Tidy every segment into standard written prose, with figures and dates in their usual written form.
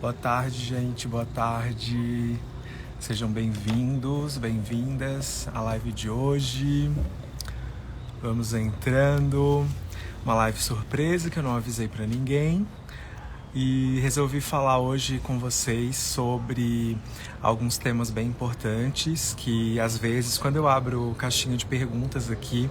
Boa tarde, gente, boa tarde. Sejam bem-vindos, bem-vindas à live de hoje. Vamos entrando. Uma live surpresa que eu não avisei pra ninguém. E resolvi falar hoje com vocês sobre alguns temas bem importantes que, às vezes, quando eu abro caixinha de perguntas aqui,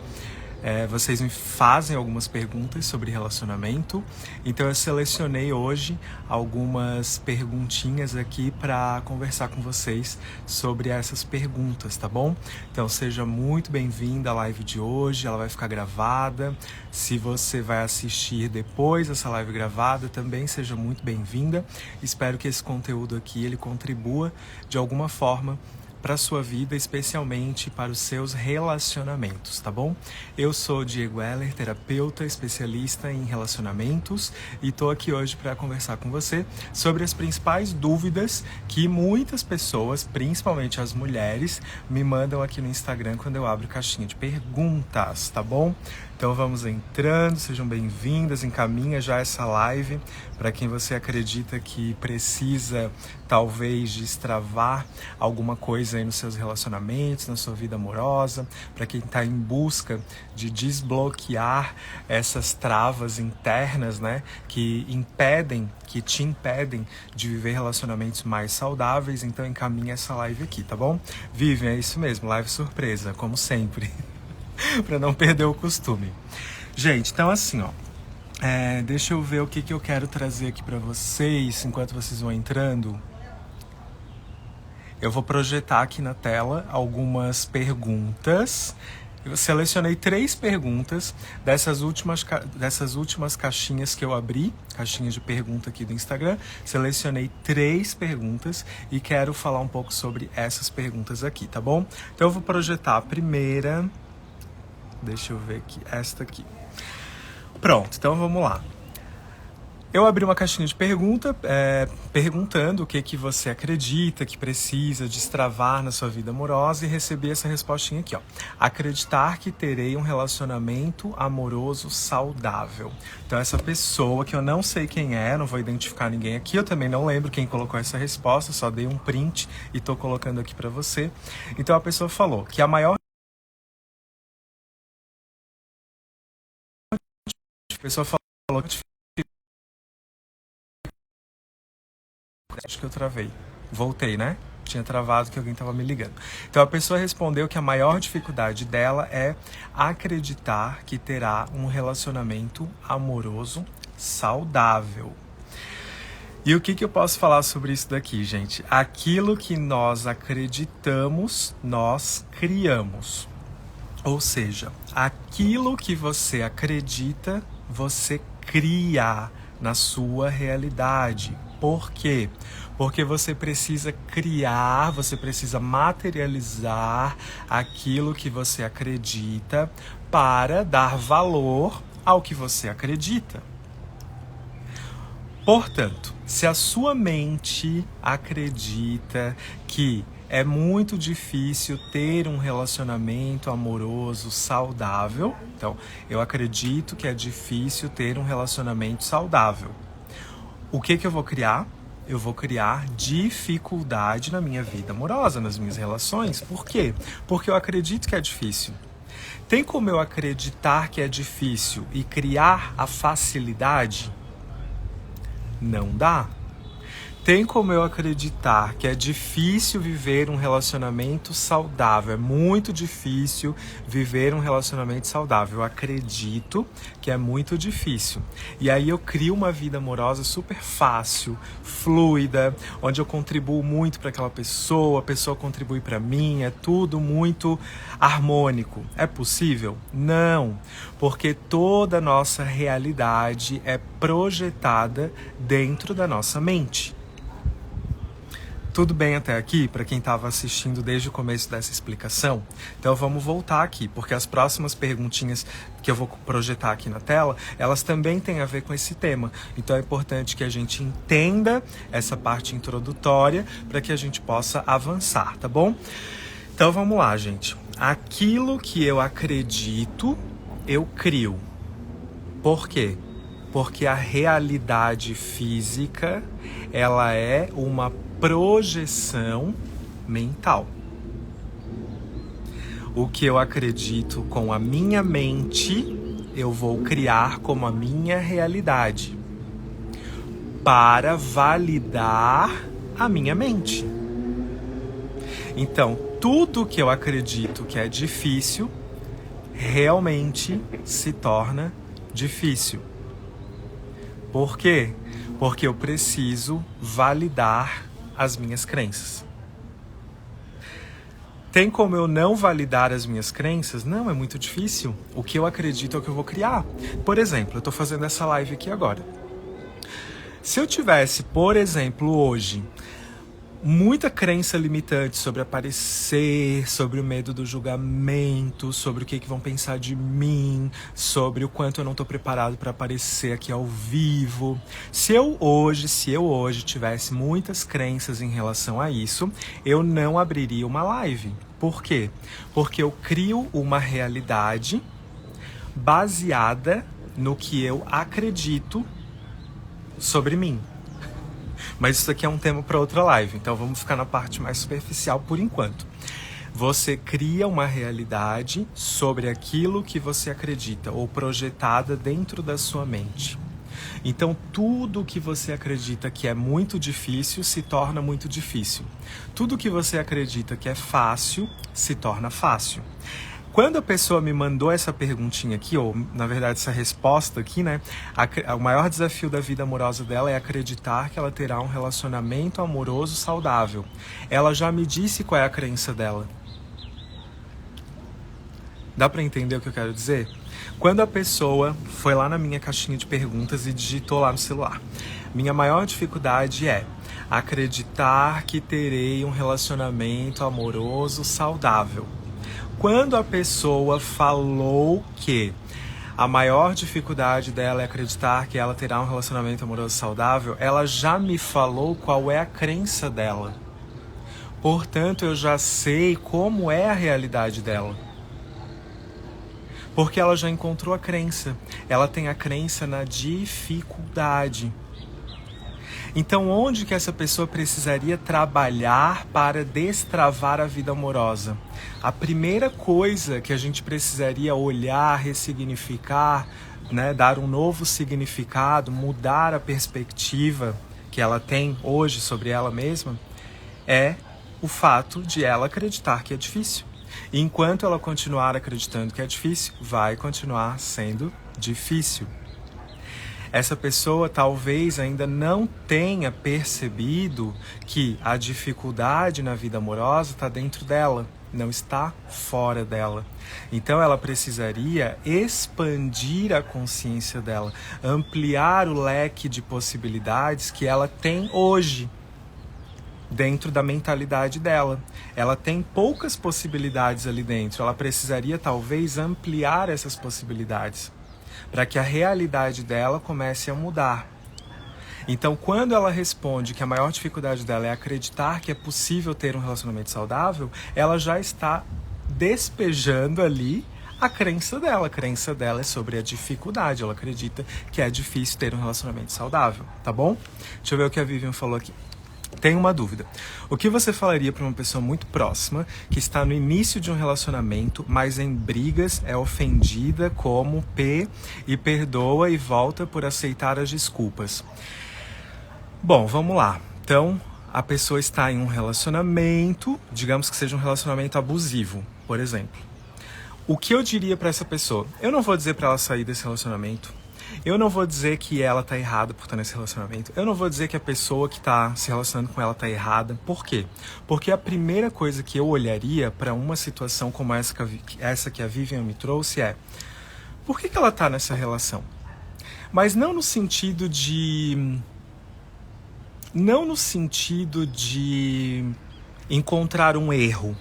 vocês me fazem algumas perguntas sobre relacionamento, então eu selecionei hoje algumas perguntinhas aqui para conversar com vocês sobre essas perguntas, tá bom? Então seja muito bem-vinda à live de hoje, ela vai ficar gravada. Se você vai assistir depois dessa live gravada, também seja muito bem-vinda. Espero que esse conteúdo aqui ele contribua de alguma forma para a sua vida, especialmente para os seus relacionamentos, tá bom? Eu sou Diego Heller, terapeuta, especialista em relacionamentos, e estou aqui hoje para conversar com você sobre as principais dúvidas que muitas pessoas, principalmente as mulheres, me mandam aqui no Instagram quando eu abro caixinha de perguntas, tá bom? Então vamos entrando, sejam bem-vindas, encaminha já essa live para quem você acredita que precisa, talvez, destravar alguma coisa aí nos seus relacionamentos, na sua vida amorosa, para quem está em busca de desbloquear essas travas internas, né, que te impedem de viver relacionamentos mais saudáveis. Então encaminha essa live aqui, tá bom? Vivian, é isso mesmo, live surpresa, como sempre. Para não perder o costume. Gente, então assim, ó, deixa eu ver o que eu quero trazer aqui para vocês enquanto vocês vão entrando. Eu vou projetar aqui na tela algumas perguntas. Eu selecionei 3 perguntas dessas últimas caixinhas que eu abri, caixinhas de pergunta aqui do Instagram. Selecionei 3 perguntas e quero falar um pouco sobre essas perguntas aqui, tá bom? Então eu vou projetar a primeira. Deixa eu ver aqui, esta aqui. Pronto, então vamos lá. Eu abri uma caixinha de pergunta, perguntando o que você acredita que precisa destravar na sua vida amorosa, e recebi essa respostinha aqui, ó. Acreditar que terei um relacionamento amoroso saudável. Então essa pessoa, que eu não sei quem é, não vou identificar ninguém aqui, eu também não lembro quem colocou essa resposta, só dei um print e tô colocando aqui pra você. Então a pessoa falou que a pessoa falou que acho que eu travei. Voltei, né? Tinha travado que alguém estava me ligando. Então a pessoa respondeu que a maior dificuldade dela é acreditar que terá um relacionamento amoroso saudável. E o que eu posso falar sobre isso daqui, gente? Aquilo que nós acreditamos, nós criamos. Ou seja, aquilo que você acredita, você cria na sua realidade. Por quê? Porque você precisa criar, você precisa materializar aquilo que você acredita para dar valor ao que você acredita. Portanto, se a sua mente acredita que é muito difícil ter um relacionamento amoroso saudável, então, eu acredito que é difícil ter um relacionamento saudável. O que eu vou criar? Eu vou criar dificuldade na minha vida amorosa, nas minhas relações. Por quê? Porque eu acredito que é difícil. Tem como eu acreditar que é difícil e criar a facilidade? Não dá. Tem como eu acreditar que é difícil viver um relacionamento saudável? É muito difícil viver um relacionamento saudável. Eu acredito que é muito difícil. E aí eu crio uma vida amorosa super fácil, fluida, onde eu contribuo muito para aquela pessoa, a pessoa contribui para mim, é tudo muito harmônico. É possível? Não, porque toda a nossa realidade é projetada dentro da nossa mente. Tudo bem até aqui, para quem estava assistindo desde o começo dessa explicação? Então vamos voltar aqui, porque as próximas perguntinhas que eu vou projetar aqui na tela, elas também têm a ver com esse tema. Então é importante que a gente entenda essa parte introdutória para que a gente possa avançar, tá bom? Então vamos lá, gente. Aquilo que eu acredito, eu crio. Por quê? Porque a realidade física, ela é uma projeção mental. O que eu acredito com a minha mente, eu vou criar como a minha realidade, para validar a minha mente. Então, tudo que eu acredito que é difícil, realmente se torna difícil. Por quê? Porque eu preciso validar as minhas crenças. Tem como eu não validar as minhas crenças? Não, é muito difícil. O que eu acredito é o que eu vou criar. Por exemplo, eu estou fazendo essa live aqui agora. Se eu tivesse, por exemplo, hoje, muita crença limitante sobre aparecer, sobre o medo do julgamento, sobre o que vão pensar de mim, sobre o quanto eu não estou preparado para aparecer aqui ao vivo. Se eu hoje tivesse muitas crenças em relação a isso, eu não abriria uma live. Por quê? Porque eu crio uma realidade baseada no que eu acredito sobre mim. Mas isso aqui é um tema para outra live, então vamos ficar na parte mais superficial por enquanto. Você cria uma realidade sobre aquilo que você acredita ou projetada dentro da sua mente. Então tudo que você acredita que é muito difícil se torna muito difícil. Tudo que você acredita que é fácil se torna fácil. Quando a pessoa me mandou essa perguntinha aqui, ou na verdade essa resposta aqui, né? O maior desafio da vida amorosa dela é acreditar que ela terá um relacionamento amoroso saudável. Ela já me disse qual é a crença dela. Dá pra entender o que eu quero dizer? Quando a pessoa foi lá na minha caixinha de perguntas e digitou lá no celular, minha maior dificuldade é acreditar que terei um relacionamento amoroso saudável. Quando a pessoa falou que a maior dificuldade dela é acreditar que ela terá um relacionamento amoroso saudável, ela já me falou qual é a crença dela. Portanto, eu já sei como é a realidade dela. Porque ela já encontrou a crença. Ela tem a crença na dificuldade. Então, onde que essa pessoa precisaria trabalhar para destravar a vida amorosa? A primeira coisa que a gente precisaria olhar, ressignificar, né, dar um novo significado, mudar a perspectiva que ela tem hoje sobre ela mesma, é o fato de ela acreditar que é difícil. E enquanto ela continuar acreditando que é difícil, vai continuar sendo difícil. Essa pessoa talvez ainda não tenha percebido que a dificuldade na vida amorosa está dentro dela, não está fora dela. Então ela precisaria expandir a consciência dela, ampliar o leque de possibilidades que ela tem hoje dentro da mentalidade dela. Ela tem poucas possibilidades ali dentro, ela precisaria talvez ampliar essas possibilidades, para que a realidade dela comece a mudar. Então, quando ela responde que a maior dificuldade dela é acreditar que é possível ter um relacionamento saudável, ela já está despejando ali a crença dela. A crença dela é sobre a dificuldade. Ela acredita que é difícil ter um relacionamento saudável, tá bom? Deixa eu ver o que a Vivian falou aqui. Tem uma dúvida. O que você falaria para uma pessoa muito próxima que está no início de um relacionamento, mas em brigas, é ofendida como P e perdoa e volta por aceitar as desculpas? Bom, vamos lá. Então, a pessoa está em um relacionamento, digamos que seja um relacionamento abusivo, por exemplo. O que eu diria para essa pessoa? Eu não vou dizer para ela sair desse relacionamento. Eu não vou dizer que ela tá errada por estar nesse relacionamento. Eu não vou dizer que a pessoa que tá se relacionando com ela tá errada. Por quê? Porque a primeira coisa que eu olharia para uma situação como essa que a Vivian me trouxe é: por que ela tá nessa relação? Mas não no sentido de encontrar um erro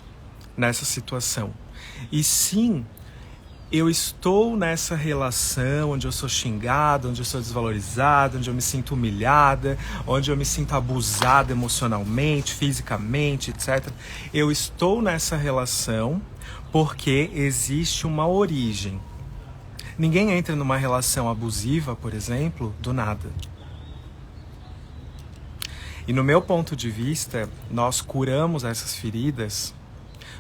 nessa situação. E sim, eu estou nessa relação onde eu sou xingada, onde eu sou desvalorizada, onde eu me sinto humilhada, onde eu me sinto abusada emocionalmente, fisicamente, etc. Eu estou nessa relação porque existe uma origem. Ninguém entra numa relação abusiva, por exemplo, do nada. E no meu ponto de vista, nós curamos essas feridas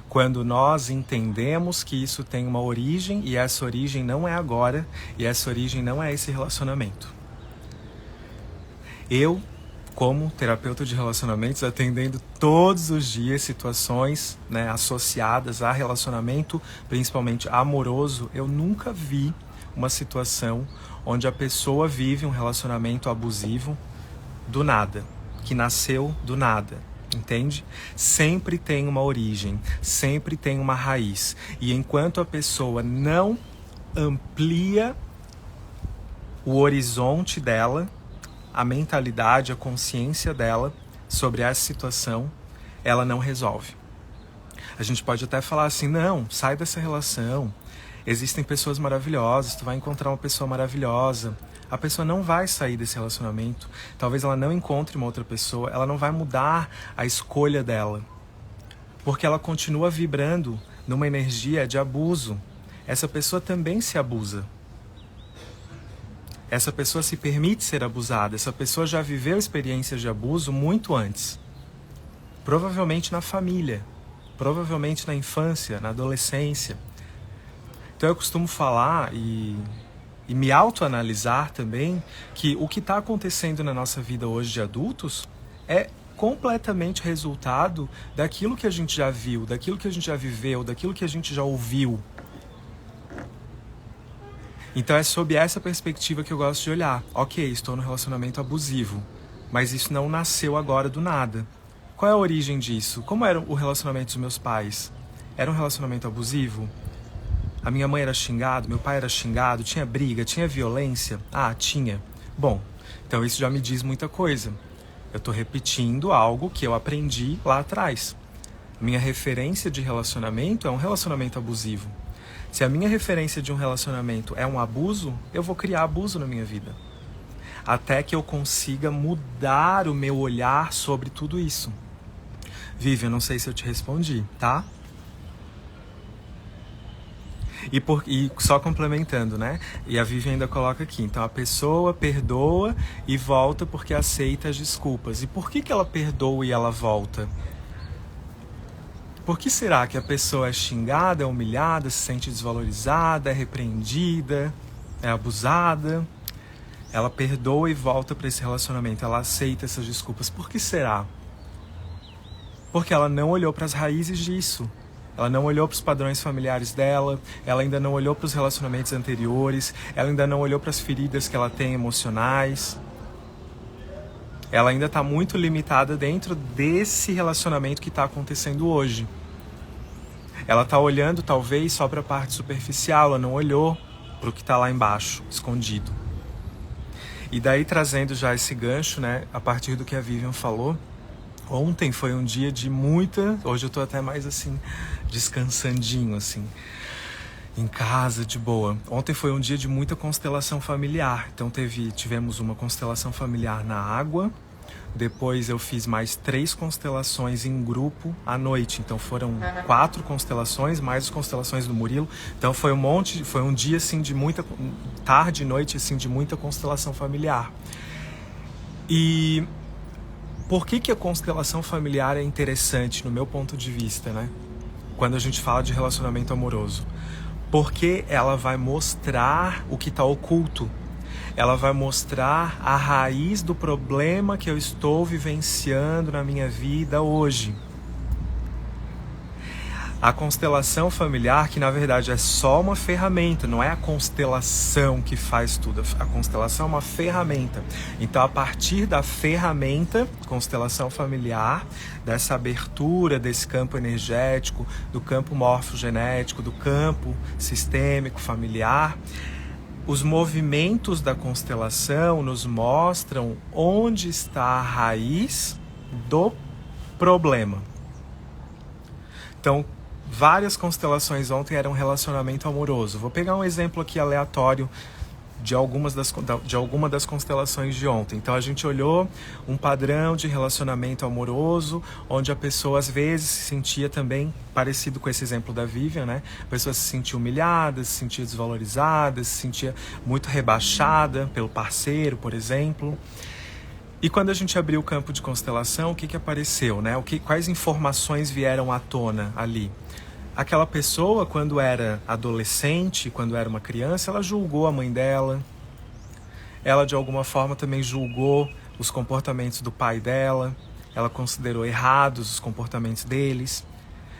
quando nós entendemos que isso tem uma origem, e essa origem não é agora, e essa origem não é esse relacionamento. Eu, como terapeuta de relacionamentos, atendendo todos os dias situações, né, associadas a relacionamento, principalmente amoroso, eu nunca vi uma situação onde a pessoa vive um relacionamento abusivo do nada, que nasceu do nada. Entende? Sempre tem uma origem, sempre tem uma raiz. E enquanto a pessoa não amplia o horizonte dela, a mentalidade, a consciência dela sobre essa situação, ela não resolve. A gente pode até falar assim, não, sai dessa relação. Existem pessoas maravilhosas, tu vai encontrar uma pessoa maravilhosa. A pessoa não vai sair desse relacionamento. Talvez ela não encontre uma outra pessoa. Ela não vai mudar a escolha dela. Porque ela continua vibrando numa energia de abuso. Essa pessoa também se abusa. Essa pessoa se permite ser abusada. Essa pessoa já viveu experiências de abuso muito antes. Provavelmente na família. Provavelmente na infância, na adolescência. Então eu costumo falar e me autoanalisar também que o que está acontecendo na nossa vida hoje de adultos é completamente resultado daquilo que a gente já viu, daquilo que a gente já viveu, daquilo que a gente já ouviu. Então é sob essa perspectiva que eu gosto de olhar. Ok, estou num relacionamento abusivo, mas isso não nasceu agora do nada. Qual é a origem disso? Como era o relacionamento dos meus pais? Era um relacionamento abusivo? A minha mãe era xingada, meu pai era xingado, tinha briga, tinha violência? Ah, tinha. Bom, então isso já me diz muita coisa. Eu estou repetindo algo que eu aprendi lá atrás. Minha referência de relacionamento é um relacionamento abusivo. Se a minha referência de um relacionamento é um abuso, eu vou criar abuso na minha vida. Até que eu consiga mudar o meu olhar sobre tudo isso. Vivi, eu não sei se eu te respondi, tá? E só complementando, né? E a Vivi ainda coloca aqui. Então a pessoa perdoa e volta porque aceita as desculpas. E por que ela perdoa e ela volta? Por que será que a pessoa é xingada, é humilhada, se sente desvalorizada, é repreendida, é abusada? Ela perdoa e volta para esse relacionamento. Ela aceita essas desculpas. Por que será? Porque ela não olhou para as raízes disso. Ela não olhou para os padrões familiares dela, ela ainda não olhou para os relacionamentos anteriores, ela ainda não olhou para as feridas que ela tem emocionais. Ela ainda está muito limitada dentro desse relacionamento que está acontecendo hoje. Ela está olhando talvez só para a parte superficial, ela não olhou para o que está lá embaixo, escondido. E daí trazendo já esse gancho, né, a partir do que a Vivian falou, ontem foi um dia de muita... Hoje eu tô até mais assim, descansandinho, assim, em casa, de boa. Ontem foi um dia de muita constelação familiar. Então tivemos uma constelação familiar na água. Depois eu fiz mais 3 constelações em grupo à noite. Então foram 4 constelações, mais as constelações do Murilo. Então foi um dia assim de muita... Tarde e noite assim de muita constelação familiar. E... Por que a constelação familiar é interessante no meu ponto de vista, né? Quando a gente fala de relacionamento amoroso. Porque ela vai mostrar o que está oculto. Ela vai mostrar a raiz do problema que eu estou vivenciando na minha vida hoje. A constelação familiar, que na verdade é só uma ferramenta, não é a constelação que faz tudo. A constelação é uma ferramenta. Então, a partir da ferramenta, constelação familiar, dessa abertura desse campo energético, do campo morfogenético, do campo sistêmico familiar, os movimentos da constelação nos mostram onde está a raiz do problema. Então, várias constelações ontem eram relacionamento amoroso. Vou pegar um exemplo aqui aleatório de alguma das constelações de ontem. Então a gente olhou um padrão de relacionamento amoroso, onde a pessoa às vezes se sentia também, parecido com esse exemplo da Vivian, né? A pessoa se sentia humilhada, se sentia desvalorizada, se sentia muito rebaixada pelo parceiro, por exemplo. E quando a gente abriu o campo de constelação, o que apareceu, né? Quais informações vieram à tona ali? Aquela pessoa, quando era adolescente, quando era uma criança, ela julgou a mãe dela. Ela, de alguma forma, também julgou os comportamentos do pai dela. Ela considerou errados os comportamentos deles.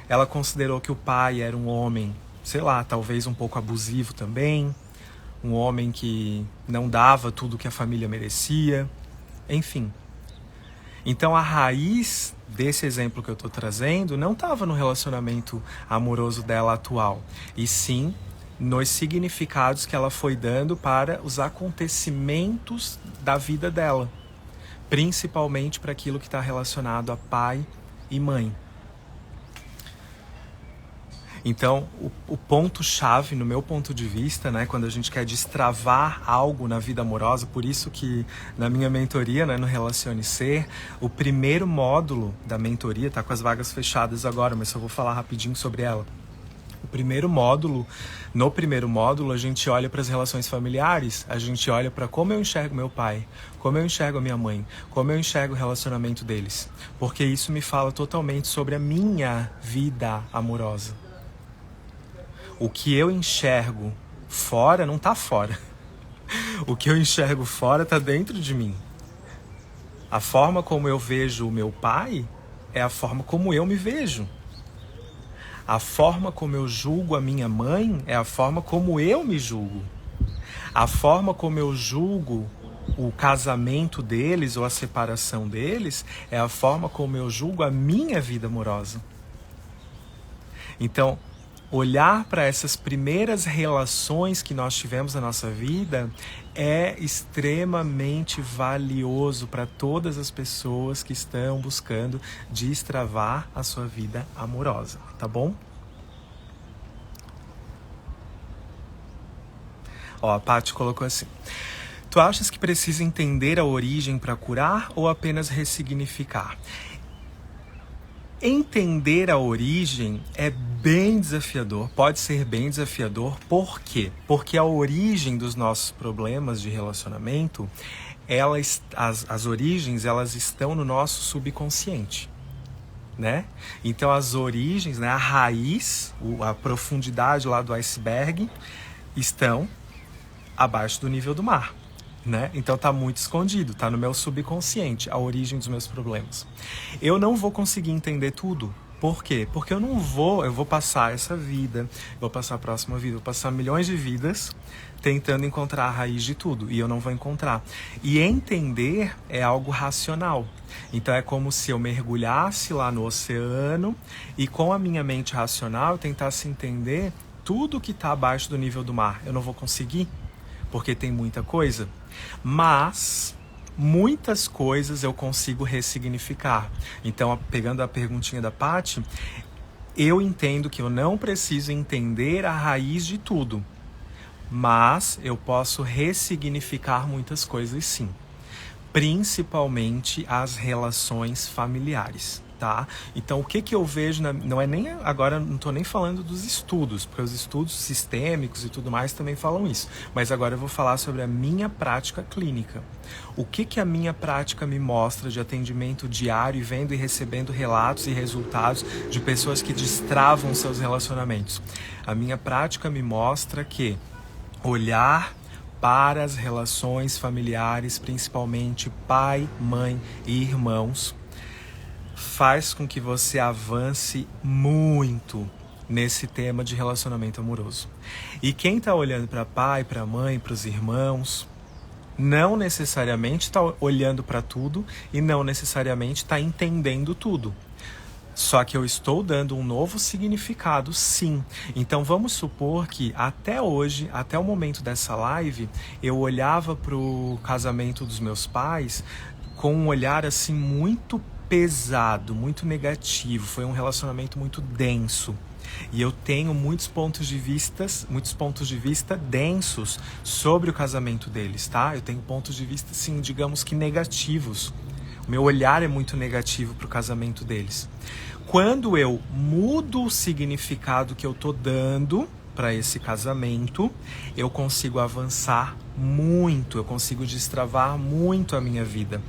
Ela considerou que o pai era um homem, sei lá, talvez um pouco abusivo também. Um homem que não dava tudo que a família merecia. Enfim. Então a raiz desse exemplo que eu estou trazendo não estava no relacionamento amoroso dela atual, e sim nos significados que ela foi dando para os acontecimentos da vida dela, principalmente para aquilo que está relacionado a pai e mãe. Então, o ponto-chave, no meu ponto de vista, né, quando a gente quer destravar algo na vida amorosa, por isso que na minha mentoria, né, no Relacione Ser, o primeiro módulo da mentoria, está com as vagas fechadas agora, mas eu vou falar rapidinho sobre ela. No primeiro módulo, a gente olha para as relações familiares, a gente olha para como eu enxergo meu pai, como eu enxergo a minha mãe, como eu enxergo o relacionamento deles, porque isso me fala totalmente sobre a minha vida amorosa. O que eu enxergo fora não está fora. O que eu enxergo fora está dentro de mim. A forma como eu vejo o meu pai é a forma como eu me vejo. A forma como eu julgo a minha mãe é a forma como eu me julgo. A forma como eu julgo o casamento deles ou a separação deles é a forma como eu julgo a minha vida amorosa. Então, olhar para essas primeiras relações que nós tivemos na nossa vida é extremamente valioso para todas as pessoas que estão buscando destravar a sua vida amorosa, tá bom? Ó, a Paty colocou assim: tu achas que precisa entender a origem para curar ou apenas ressignificar? Entender a origem é bem desafiador, pode ser bem desafiador. Por quê? Porque a origem dos nossos problemas de relacionamento, as origens, elas estão no nosso subconsciente, né? Então as origens, né, a raiz, a profundidade lá do iceberg, estão abaixo do nível do mar. Né? Então tá muito escondido, tá no meu subconsciente a origem dos meus problemas. Eu não vou conseguir entender tudo. Por quê? Porque eu vou passar essa vida, vou passar a próxima vida, vou passar milhões de vidas tentando encontrar a raiz de tudo, e eu não vou encontrar. E entender é algo racional. Então é como se eu mergulhasse lá no oceano e com a minha mente racional eu tentasse entender tudo que está abaixo do nível do mar. Eu não vou conseguir, porque tem muita coisa. Mas muitas coisas eu consigo ressignificar. Então, pegando a perguntinha da Paty, eu entendo que eu não preciso entender a raiz de tudo, mas eu posso ressignificar muitas coisas sim, principalmente as relações familiares. Tá? Então, o que eu vejo, não é nem agora, não estou nem falando dos estudos, porque os estudos sistêmicos e tudo mais também falam isso, mas agora eu vou falar sobre a minha prática clínica. O que a minha prática me mostra de atendimento diário, vendo e recebendo relatos e resultados de pessoas que destravam seus relacionamentos? A minha prática me mostra que olhar para as relações familiares, principalmente pai, mãe e irmãos, faz com que você avance muito nesse tema de relacionamento amoroso. E quem está olhando para pai, para mãe, para os irmãos, não necessariamente está olhando para tudo e não necessariamente está entendendo tudo. Só que eu estou dando um novo significado, sim. Então vamos supor que até hoje, até o momento dessa live, eu olhava para o casamento dos meus pais com um olhar assim muito pesado, muito negativo, foi um relacionamento muito denso. E eu tenho muitos pontos de vista densos sobre o casamento deles, tá? Eu tenho pontos de vista, assim, digamos que negativos. O meu olhar é muito negativo para o casamento deles. Quando eu mudo o significado que eu tô dando para esse casamento, eu consigo avançar muito, eu consigo destravar muito a minha vida.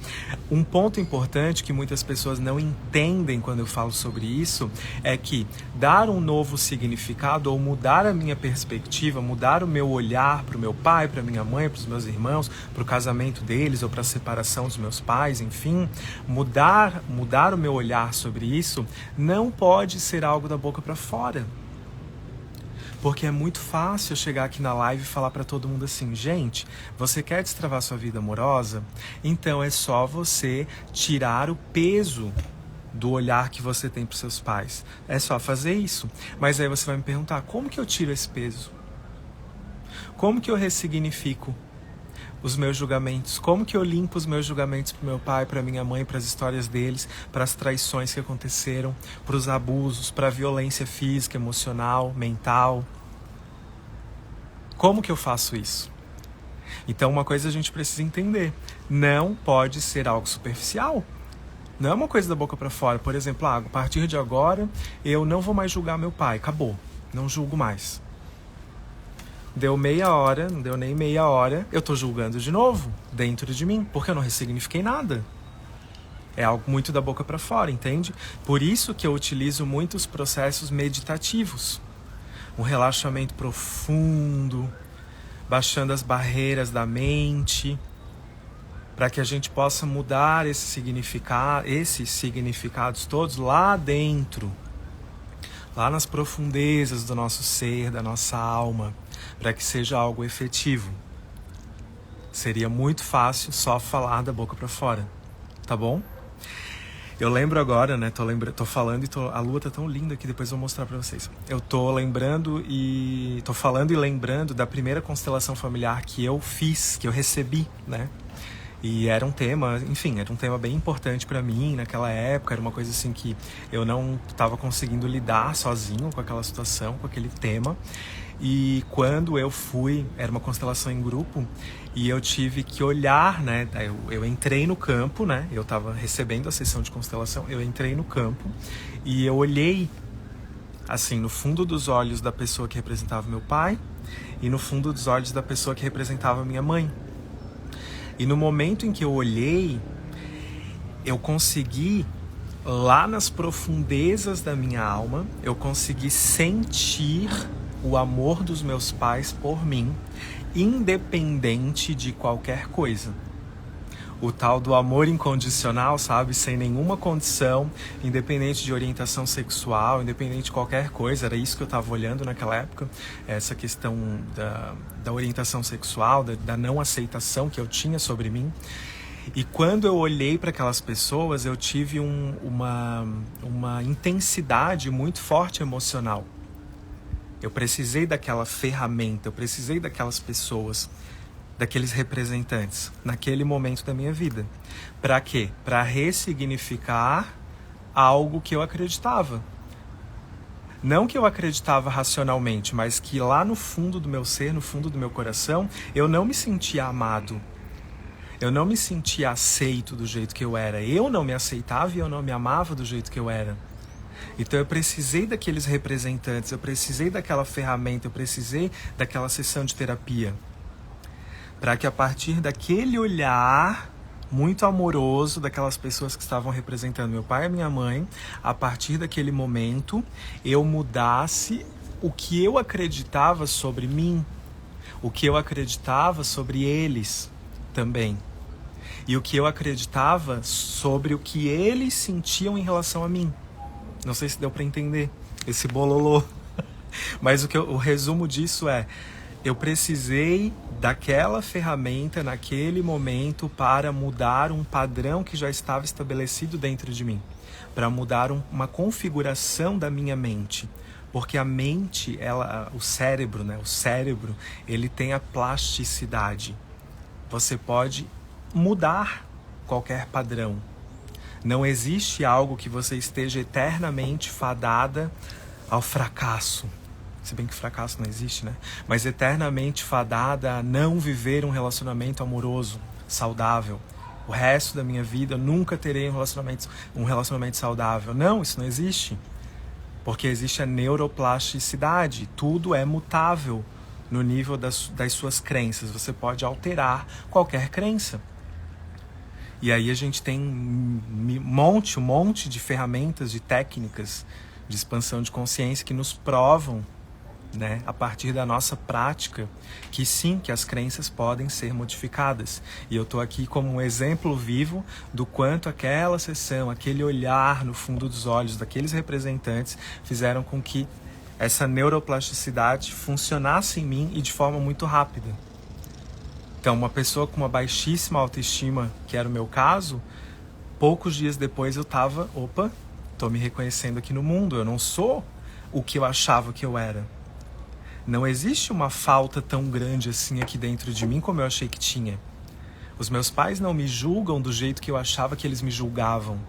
Um ponto importante que muitas pessoas não entendem quando eu falo sobre isso é que dar um novo significado ou mudar a minha perspectiva, mudar o meu olhar para o meu pai, para minha mãe, para os meus irmãos, para o casamento deles ou para a separação dos meus pais, enfim, mudar o meu olhar sobre isso não pode ser algo da boca para fora. Porque é muito fácil eu chegar aqui na live e falar para todo mundo assim: gente, você quer destravar sua vida amorosa? Então é só você tirar o peso do olhar que você tem para os seus pais. É só fazer isso. Mas aí você vai me perguntar: como que eu tiro esse peso? Como que eu ressignifico os meus julgamentos? Como que eu limpo os meus julgamentos para meu pai, para minha mãe, para as histórias deles, para as traições que aconteceram, para os abusos, para a violência física, emocional, mental? Como que eu faço isso? Então, uma coisa a gente precisa entender: não pode ser algo superficial. Não é uma coisa da boca para fora. Por exemplo, a partir de agora eu não vou mais julgar meu pai. Acabou. Não julgo mais. Deu meia hora, não deu nem meia hora, eu tô julgando de novo, dentro de mim, porque eu não ressignifiquei nada. É algo muito da boca para fora, entende? Por isso que eu utilizo muitos processos meditativos. Um relaxamento profundo, baixando as barreiras da mente, para que a gente possa mudar esses significados todos lá dentro, lá nas profundezas do nosso ser, da nossa alma, para que seja algo efetivo. Seria muito fácil só falar da boca para fora, tá bom? Eu lembro agora, né? Tô falando e a lua tá tão linda que depois eu vou mostrar para vocês. Eu tô falando e lembrando da primeira constelação familiar que eu fiz, que eu recebi, né? E era um tema bem importante para mim naquela época. Era uma coisa assim que eu não estava conseguindo lidar sozinho com aquela situação, com aquele tema. E quando eu fui, era uma constelação em grupo, e eu tive que olhar, né? Eu entrei no campo, né? Eu estava recebendo a sessão de constelação, eu entrei no campo e eu olhei, assim, no fundo dos olhos da pessoa que representava meu pai e no fundo dos olhos da pessoa que representava minha mãe. E no momento em que eu olhei, eu consegui, lá nas profundezas da minha alma, eu consegui sentir o amor dos meus pais por mim, independente de qualquer coisa. O tal do amor incondicional, sabe? Sem nenhuma condição, independente de orientação sexual, independente de qualquer coisa. Era isso que eu estava olhando naquela época, essa questão da orientação sexual, da não aceitação que eu tinha sobre mim. E quando eu olhei para aquelas pessoas, eu tive uma intensidade muito forte emocional. Eu precisei daquela ferramenta, eu precisei daquelas pessoas, daqueles representantes, naquele momento da minha vida. Para quê? Para ressignificar algo que eu acreditava. Não que eu acreditava racionalmente, mas que lá no fundo do meu ser, no fundo do meu coração, eu não me sentia amado. Eu não me sentia aceito do jeito que eu era. Eu não me aceitava e eu não me amava do jeito que eu era. Então eu precisei daqueles representantes, eu precisei daquela ferramenta, eu precisei daquela sessão de terapia. Para que a partir daquele olhar muito amoroso daquelas pessoas que estavam representando meu pai e minha mãe, a partir daquele momento eu mudasse o que eu acreditava sobre mim, o que eu acreditava sobre eles também. E o que eu acreditava sobre o que eles sentiam em relação a mim. Não sei se deu para entender esse bololô. Mas o resumo disso é: eu precisei daquela ferramenta naquele momento para mudar um padrão que já estava estabelecido dentro de mim. Para mudar uma configuração da minha mente. Porque a mente, o cérebro, né? O cérebro, ele tem a plasticidade. Você pode mudar qualquer padrão. Não existe algo que você esteja eternamente fadada ao fracasso. Se bem que fracasso não existe, né? Mas eternamente fadada a não viver um relacionamento amoroso, saudável. O resto da minha vida eu nunca terei um relacionamento saudável. Não, isso não existe. Porque existe a neuroplasticidade. Tudo é mutável no nível das suas crenças. Você pode alterar qualquer crença. E aí a gente tem um monte de ferramentas, de técnicas de expansão de consciência que nos provam, né, a partir da nossa prática, que sim, que as crenças podem ser modificadas. E eu estou aqui como um exemplo vivo do quanto aquela sessão, aquele olhar no fundo dos olhos daqueles representantes fizeram com que essa neuroplasticidade funcionasse em mim e de forma muito rápida. Então, uma pessoa com uma baixíssima autoestima, que era o meu caso, poucos dias depois eu estava, estou me reconhecendo aqui no mundo, eu não sou o que eu achava que eu era. Não existe uma falta tão grande assim aqui dentro de mim como eu achei que tinha. Os meus pais não me julgam do jeito que eu achava que eles me julgavam.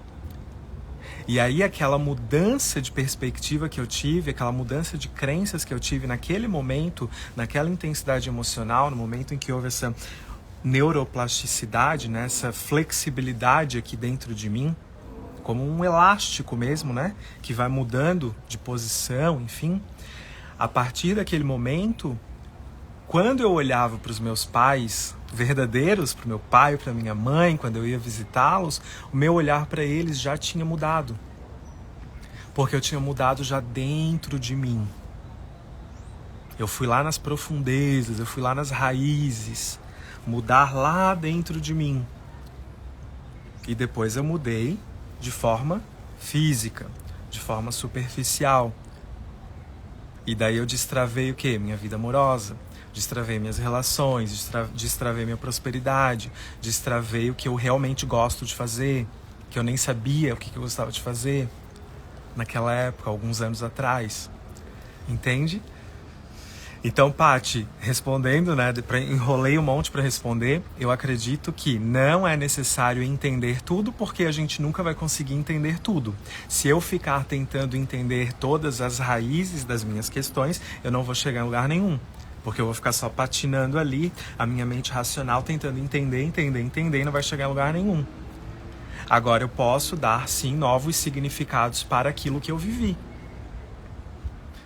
E aí aquela mudança de perspectiva que eu tive, aquela mudança de crenças que eu tive naquele momento, naquela intensidade emocional, no momento em que houve essa neuroplasticidade, né, essa flexibilidade aqui dentro de mim, como um elástico mesmo, né, que vai mudando de posição, enfim. A partir daquele momento, quando eu olhava para os meus pais verdadeiros, para o meu pai, para minha mãe, quando eu ia visitá-los, o meu olhar para eles já tinha mudado. Porque eu tinha mudado já dentro de mim. Eu fui lá nas profundezas, eu fui lá nas raízes, mudar lá dentro de mim. E depois eu mudei de forma física, de forma superficial. E daí eu destravei o quê? Minha vida amorosa. Destravei minhas relações, destravei minha prosperidade, destravei o que eu realmente gosto de fazer, que eu nem sabia o que eu gostava de fazer naquela época, alguns anos atrás. Entende? Então, Paty, respondendo, né, enrolei um monte para responder, eu acredito que não é necessário entender tudo, porque a gente nunca vai conseguir entender tudo. Se eu ficar tentando entender todas as raízes das minhas questões, eu não vou chegar em lugar nenhum, porque eu vou ficar só patinando ali, a minha mente racional tentando entender, e não vai chegar em lugar nenhum. Agora eu posso dar, sim, novos significados para aquilo que eu vivi.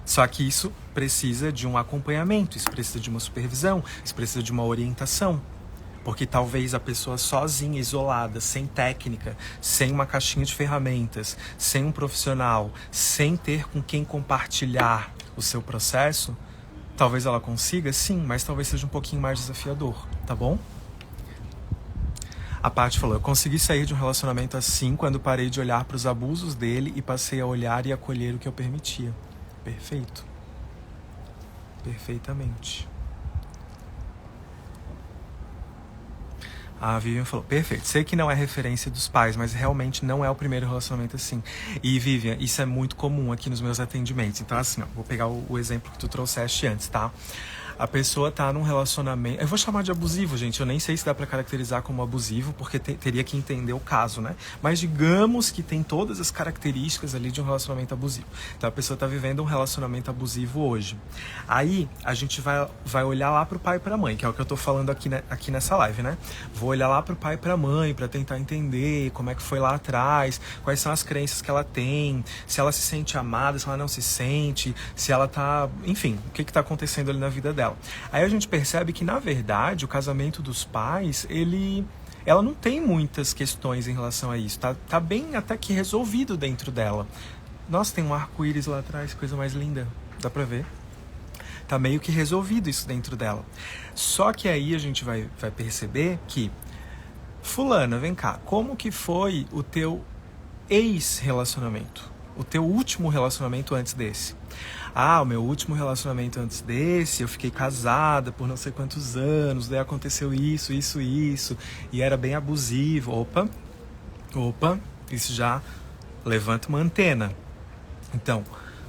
Só que isso precisa de um acompanhamento, isso precisa de uma supervisão, isso precisa de uma orientação. Porque talvez a pessoa sozinha, isolada, sem técnica, sem uma caixinha de ferramentas, sem um profissional, sem ter com quem compartilhar o seu processo, talvez ela consiga, sim, mas talvez seja um pouquinho mais desafiador, tá bom? A Paty falou, eu consegui sair de um relacionamento assim quando parei de olhar para os abusos dele e passei a olhar e acolher o que eu permitia. Perfeito. Perfeitamente. A Vivian falou, perfeito, sei que não é referência dos pais, mas realmente não é o primeiro relacionamento assim. E Vivian, isso é muito comum aqui nos meus atendimentos. Então assim, ó, vou pegar o exemplo que tu trouxeste antes, tá? A pessoa tá num relacionamento... Eu vou chamar de abusivo, gente. Eu nem sei se dá pra caracterizar como abusivo, porque teria que entender o caso, né? Mas digamos que tem todas as características ali de um relacionamento abusivo. Então a pessoa tá vivendo um relacionamento abusivo hoje. Aí a gente vai olhar lá pro pai e pra mãe, que é o que eu tô falando aqui nessa live, né? Vou olhar lá pro pai e pra mãe pra tentar entender como é que foi lá atrás, quais são as crenças que ela tem, se ela se sente amada, se ela não se sente, se ela tá... Enfim, o que tá acontecendo ali na vida dela. Aí a gente percebe que, na verdade, o casamento dos pais, ela não tem muitas questões em relação a isso. Tá bem até que resolvido dentro dela. Nossa, tem um arco-íris lá atrás, coisa mais linda. Dá pra ver? Tá meio que resolvido isso dentro dela. Só que aí a gente vai perceber que, fulana, vem cá, como que foi o teu ex-relacionamento? O teu último relacionamento antes desse? Ah, o meu último relacionamento antes desse, eu fiquei casada por não sei quantos anos, daí aconteceu isso, e era bem abusivo. Opa, isso já levanta uma antena. Então,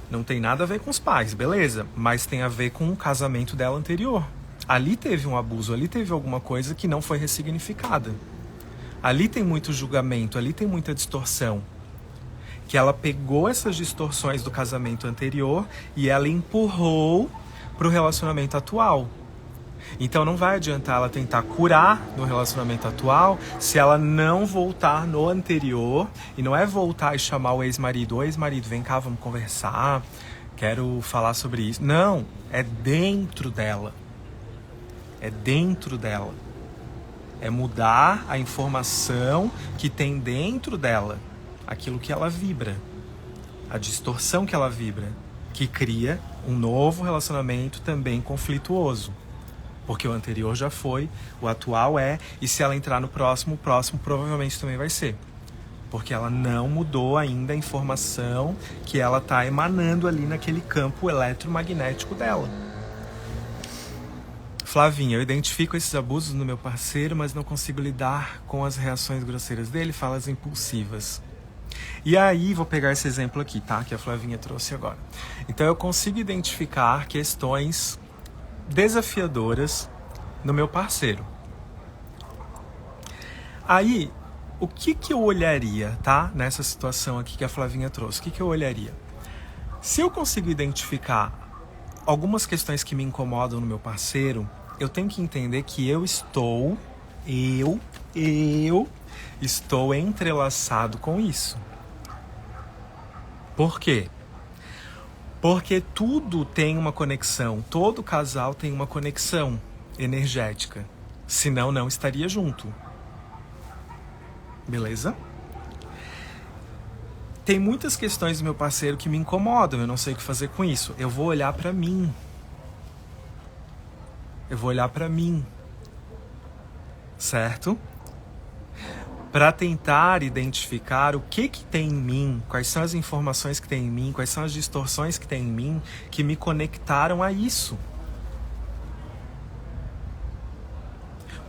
não tem nada a ver com os pais, beleza, mas tem a ver com o casamento dela anterior. Ali teve um abuso, ali teve alguma coisa que não foi ressignificada. Ali tem muito julgamento, ali tem muita distorção. que ela pegou essas distorções do casamento anterior e ela empurrou para o relacionamento atual. Então não vai adiantar ela tentar curar no relacionamento atual se ela não voltar no anterior. E não é voltar e chamar o ex-marido: ô ex-marido, vem cá, vamos conversar, quero falar sobre isso. Não, é dentro dela. É dentro dela. É mudar a informação que tem dentro dela, aquilo que ela vibra, a distorção que ela vibra, que cria um novo relacionamento também conflituoso. Porque o anterior já foi, o atual é, e se ela entrar no próximo, o próximo provavelmente também vai ser. Porque ela não mudou ainda a informação que ela está emanando ali naquele campo eletromagnético dela. Flavinha, eu identifico esses abusos no meu parceiro, mas não consigo lidar com as reações grosseiras dele, falas impulsivas. E aí, vou pegar esse exemplo aqui, tá? Que a Flavinha trouxe agora. Então, eu consigo identificar questões desafiadoras no meu parceiro. Aí, o que eu olharia, tá? Nessa situação aqui que a Flavinha trouxe, o que eu olharia? Se eu consigo identificar algumas questões que me incomodam no meu parceiro, eu tenho que entender que eu estou entrelaçado com isso. Por quê? Porque tudo tem uma conexão, todo casal tem uma conexão energética, senão não estaria junto. Beleza? Tem muitas questões do meu parceiro que me incomodam, eu não sei o que fazer com isso. Eu vou olhar pra mim. Certo? Para tentar identificar o que tem em mim, quais são as informações que tem em mim, quais são as distorções que tem em mim que me conectaram a isso.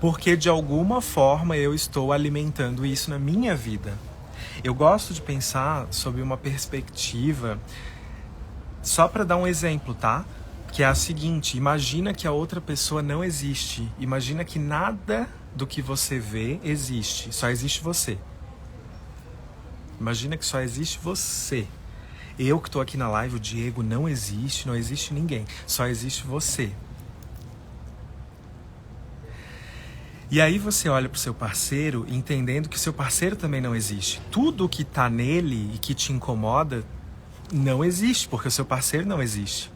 Porque de alguma forma eu estou alimentando isso na minha vida. Eu gosto de pensar sob uma perspectiva, só para dar um exemplo, tá? Que é a seguinte: imagina que a outra pessoa não existe. Imagina que nada do que você vê existe, só existe você. Imagina que só existe você. Eu que estou aqui na live, o Diego não existe ninguém, só existe você. E aí você olha pro seu parceiro entendendo que seu parceiro também não existe. Tudo que tá nele e que te incomoda não existe, porque o seu parceiro não existe.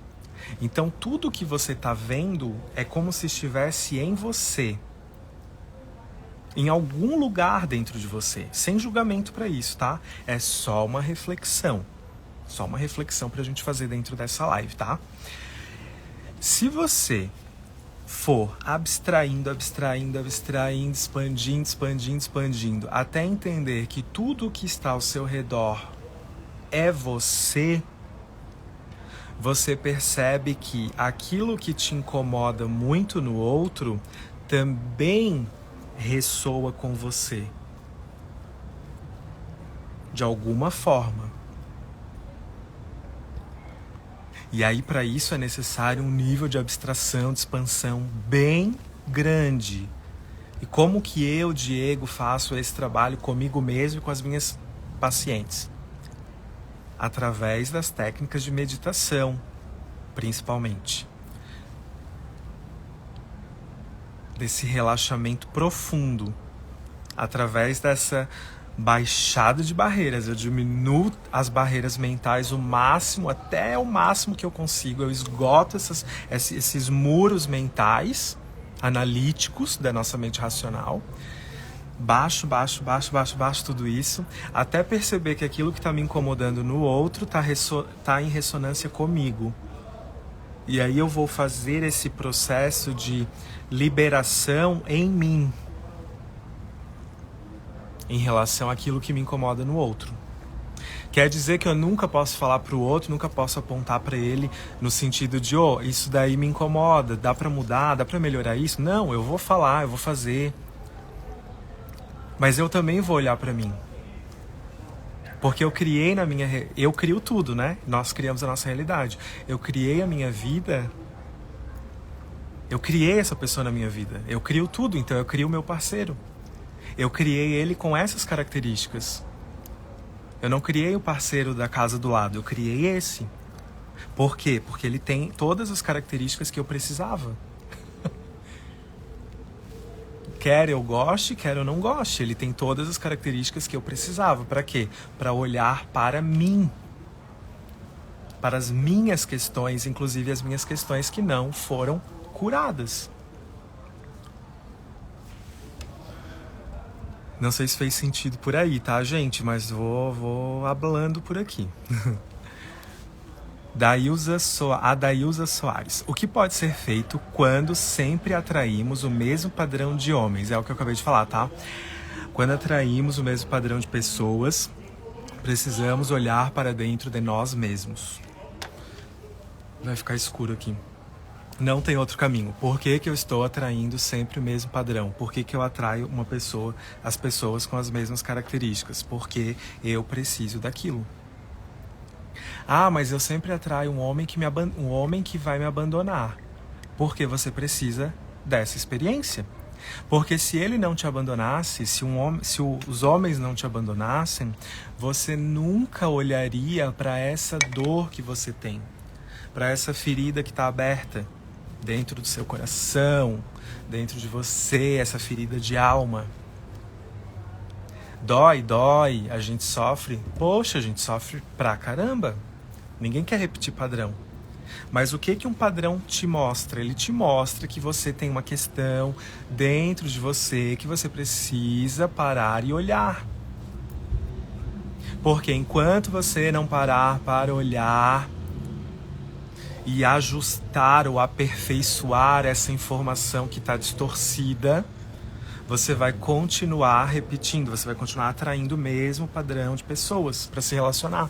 Então tudo que você tá vendo é como se estivesse em você. Em algum lugar dentro de você. Sem julgamento para isso, tá? É só uma reflexão. Só uma reflexão pra gente fazer dentro dessa live, tá? Se você for abstraindo, expandindo, até entender que tudo que está ao seu redor é você, você percebe que aquilo que te incomoda muito no outro também ressoa com você. De alguma forma. E aí, para isso, é necessário um nível de abstração, de expansão bem grande. E como que eu, Diego, faço esse trabalho comigo mesmo e com as minhas pacientes? Através das técnicas de meditação, principalmente. Desse relaxamento profundo. Através dessa baixada de barreiras, eu diminuo as barreiras mentais o máximo, até o máximo que eu consigo, eu esgoto esses muros mentais, analíticos da nossa mente racional, baixo tudo isso, até perceber que aquilo que está me incomodando no outro tá em ressonância comigo. E aí eu vou fazer esse processo de liberação em mim, em relação àquilo que me incomoda no outro. Quer dizer que eu nunca posso falar para o outro, nunca posso apontar para ele no sentido de, isso daí me incomoda, dá para mudar, dá para melhorar isso? Não, eu vou falar, eu vou fazer. Mas eu também vou olhar para mim. Porque eu crio tudo, né? Nós criamos a nossa realidade. Eu criei a minha vida, eu criei essa pessoa na minha vida. Eu crio tudo, então eu crio o meu parceiro. Eu criei ele com essas características. Eu não criei o parceiro da casa do lado, eu criei esse. Por quê? Porque ele tem todas as características que eu precisava. Quer eu goste, quer eu não goste, ele tem todas as características que eu precisava. Para quê? Para olhar para mim. Para as minhas questões, inclusive as minhas questões que não foram curadas. Não sei se fez sentido por aí, tá, gente? Mas vou hablando por aqui. Dailza Soares. O que pode ser feito quando sempre atraímos o mesmo padrão de homens? É o que eu acabei de falar, tá? Quando atraímos o mesmo padrão de pessoas, precisamos olhar para dentro de nós mesmos. Vai ficar escuro aqui. Não tem outro caminho. Por que eu estou atraindo sempre o mesmo padrão? Por que eu atraio as pessoas com as mesmas características? Porque eu preciso daquilo. Ah, mas eu sempre atraio um homem que vai me abandonar. Porque você precisa dessa experiência. Porque se ele não te abandonasse, se os homens não te abandonassem, você nunca olharia para essa dor que você tem, para essa ferida que está aberta dentro do seu coração, dentro de você, essa ferida de alma. Dói, a gente sofre. Poxa, a gente sofre pra caramba. Ninguém quer repetir padrão. Mas o que um padrão te mostra? Ele te mostra que você tem uma questão dentro de você que você precisa parar e olhar. Porque enquanto você não parar para olhar e ajustar ou aperfeiçoar essa informação que está distorcida, você vai continuar repetindo, você vai continuar atraindo o mesmo padrão de pessoas para se relacionar.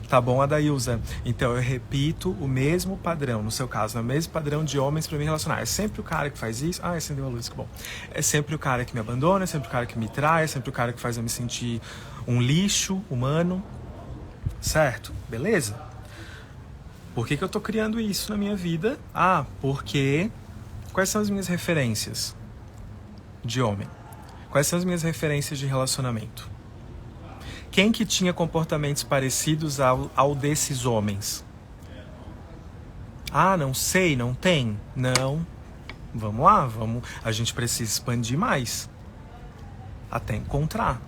Tá bom, Adailza? Então eu repito o mesmo padrão, no seu caso, o mesmo padrão de homens para me relacionar. É sempre o cara que faz isso. Ah, acendeu a luz, que bom. É sempre o cara que me abandona, é sempre o cara que me trai, é sempre o cara que faz eu me sentir um lixo humano. Certo? Beleza? Por que eu tô criando isso na minha vida? Ah, porque... Quais são as minhas referências de homem? Quais são as minhas referências de relacionamento? Quem que tinha comportamentos parecidos ao desses homens? Ah, não sei, não tem? Não. Vamos lá, a gente precisa expandir mais. Até encontrar.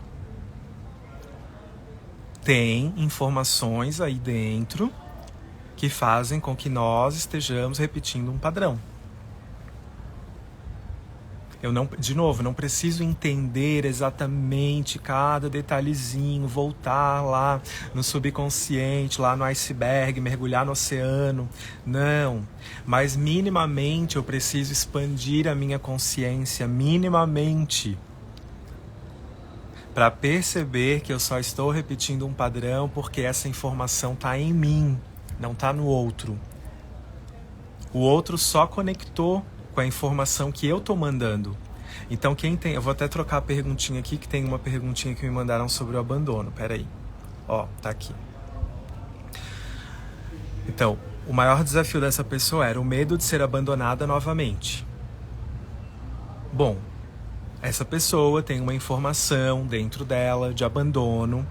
Tem informações aí dentro que fazem com que nós estejamos repetindo um padrão. De novo, não preciso entender exatamente cada detalhezinho, voltar lá no subconsciente, lá no iceberg, mergulhar no oceano. Não, mas minimamente eu preciso expandir a minha consciência, minimamente, para perceber que eu só estou repetindo um padrão porque essa informação está em mim, não está no outro. O outro só conectou com a informação que eu tô mandando. Então eu vou até trocar a perguntinha aqui, que tem uma perguntinha que me mandaram sobre o abandono. Peraí. Ó, tá aqui. Então, o maior desafio dessa pessoa era o medo de ser abandonada novamente. Bom, essa pessoa tem uma informação dentro dela de abandono,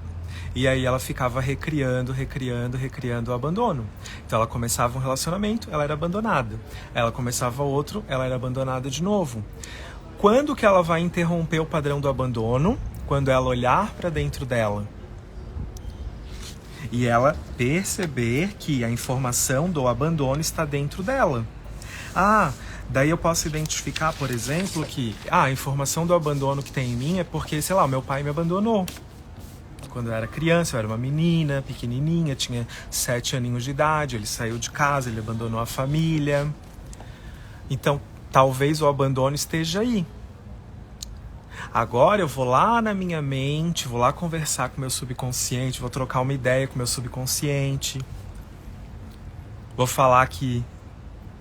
e aí ela ficava recriando o abandono. Então ela começava um relacionamento, ela era abandonada. Ela começava outro, ela era abandonada de novo. Quando que ela vai interromper o padrão do abandono? Quando ela olhar para dentro dela e ela perceber que a informação do abandono está dentro dela. Ah, daí eu posso identificar, por exemplo, que a informação do abandono que tem em mim é porque, sei lá, meu pai me abandonou. Quando eu era criança, eu era uma menina, pequenininha, tinha 7 aninhos de idade, ele saiu de casa, ele abandonou a família. Então, talvez o abandono esteja aí. Agora eu vou lá na minha mente, vou lá conversar com o meu subconsciente, vou trocar uma ideia com o meu subconsciente. Vou falar que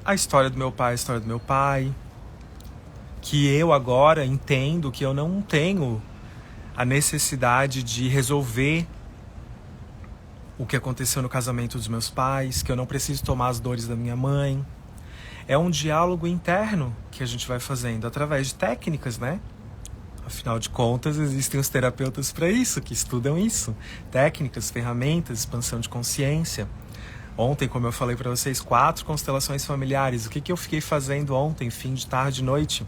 a história do meu pai é a história do meu pai. Que eu agora entendo que eu não tenho a necessidade de resolver o que aconteceu no casamento dos meus pais, que eu não preciso tomar as dores da minha mãe. É um diálogo interno que a gente vai fazendo através de técnicas, né? Afinal de contas, existem os terapeutas para isso, que estudam isso. Técnicas, ferramentas, expansão de consciência. Ontem, como eu falei para vocês, 4 constelações familiares. O que eu fiquei fazendo ontem, fim de tarde e noite?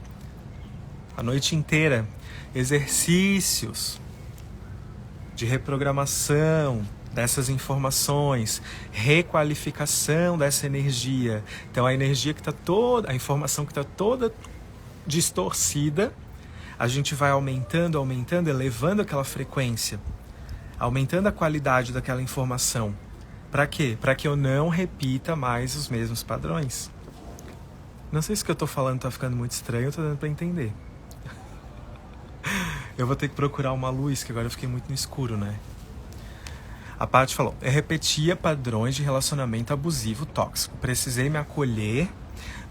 A noite inteira. Exercícios de reprogramação dessas informações, requalificação dessa energia. Então a energia que está toda, a informação que está toda distorcida, a gente vai aumentando, elevando aquela frequência, aumentando a qualidade daquela informação. Para quê? Para que eu não repita mais os mesmos padrões. Não sei se o que eu estou falando está ficando muito estranho, estou dando para entender. Eu vou ter que procurar uma luz, que agora eu fiquei muito no escuro, né? A Paty falou, eu repetia padrões de relacionamento abusivo tóxico. Precisei me acolher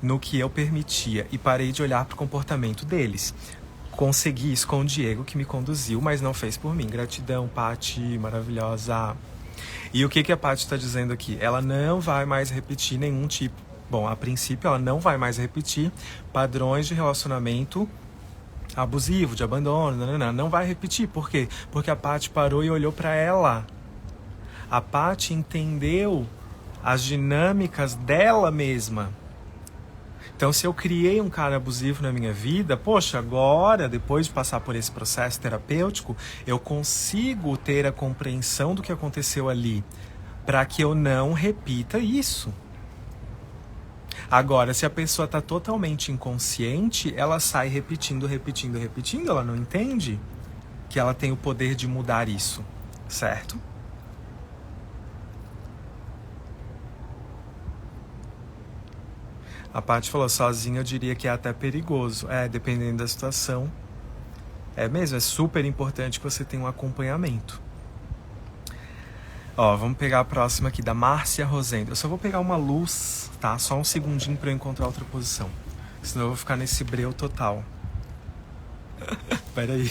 no que eu permitia e parei de olhar para o comportamento deles. Consegui isso com o Diego, que me conduziu, mas não fez por mim. Gratidão, Paty, maravilhosa. E o que a Paty está dizendo aqui? Ela não vai mais repetir nenhum tipo... Bom, a princípio ela não vai mais repetir padrões de relacionamento abusivo, de abandono, não vai repetir. Por quê? Porque a Paty parou e olhou para ela. A Paty entendeu as dinâmicas dela mesma. Então, se eu criei um cara abusivo na minha vida, poxa, agora, depois de passar por esse processo terapêutico, eu consigo ter a compreensão do que aconteceu ali, para que eu não repita isso. Agora, se a pessoa está totalmente inconsciente, ela sai repetindo, ela não entende que ela tem o poder de mudar isso, certo? A Paty falou, sozinha eu diria que é até perigoso. Dependendo da situação. É mesmo, é super importante que você tenha um acompanhamento. Ó, vamos pegar a próxima aqui, da Márcia Rosendo. Eu só vou pegar uma luz, tá? Só um segundinho pra eu encontrar outra posição. Senão eu vou ficar nesse breu total. Pera aí.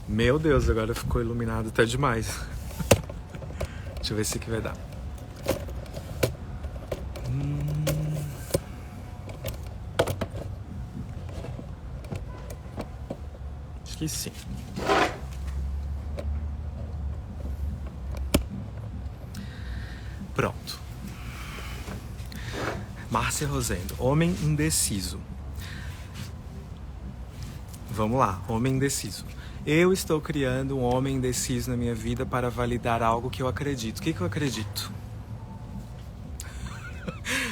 Meu Deus, agora ficou iluminado até demais. Deixa eu ver se aqui vai dar. Acho que sim. Pronto. Márcia Rosendo, homem indeciso. Vamos lá, homem indeciso. Eu estou criando um homem indeciso na minha vida para validar algo que eu acredito. O que eu acredito?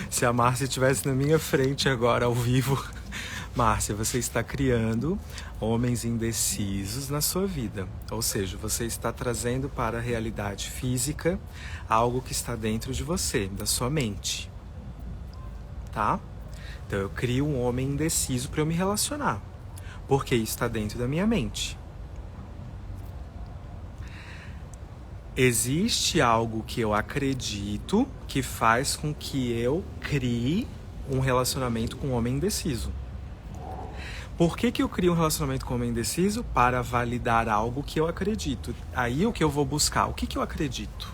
Se a Márcia estivesse na minha frente agora, ao vivo... Márcia, você está criando homens indecisos na sua vida. Ou seja, você está trazendo para a realidade física algo que está dentro de você, da sua mente. Tá? Então eu crio um homem indeciso para eu me relacionar. Porque isso está dentro da minha mente. Existe algo que eu acredito que faz com que eu crie um relacionamento com um homem indeciso. Por que eu crio um relacionamento com um homem indeciso? Para validar algo que eu acredito. Aí o que eu vou buscar? O que eu acredito?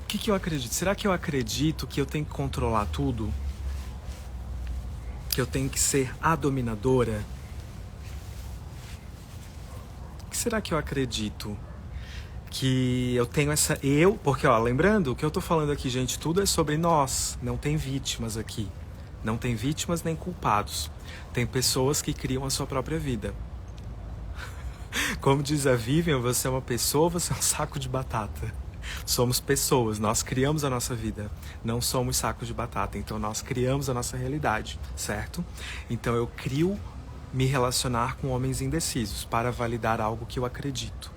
O que eu acredito? Será que eu acredito que eu tenho que controlar tudo? Que eu tenho que ser a dominadora? Será que eu acredito que eu tenho essa... Porque, ó, lembrando, o que eu tô falando aqui, gente, tudo é sobre nós. Não tem vítimas aqui. Não tem vítimas nem culpados. Tem pessoas que criam a sua própria vida. Como diz a Vivian, você é uma pessoa, você é um saco de batata. Somos pessoas, nós criamos a nossa vida. Não somos sacos de batata, então nós criamos a nossa realidade, certo? Então eu crio me relacionar com homens indecisos para validar algo que eu acredito.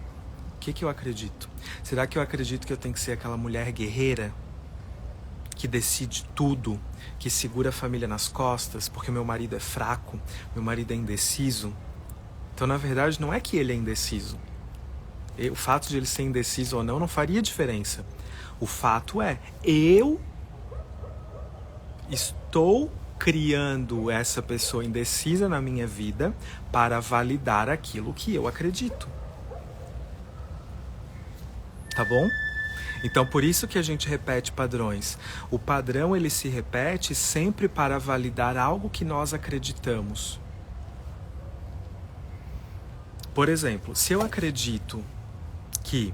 O que eu acredito? Será que eu acredito que eu tenho que ser aquela mulher guerreira que decide tudo, que segura a família nas costas porque meu marido é fraco, meu marido é indeciso? Então, na verdade, não é que ele é indeciso. O fato de ele ser indeciso ou não faria diferença. O fato é, eu estou criando essa pessoa indecisa na minha vida para validar aquilo que eu acredito. Tá bom? Então, por isso que a gente repete padrões. O padrão, ele se repete sempre para validar algo que nós acreditamos. Por exemplo, se eu acredito que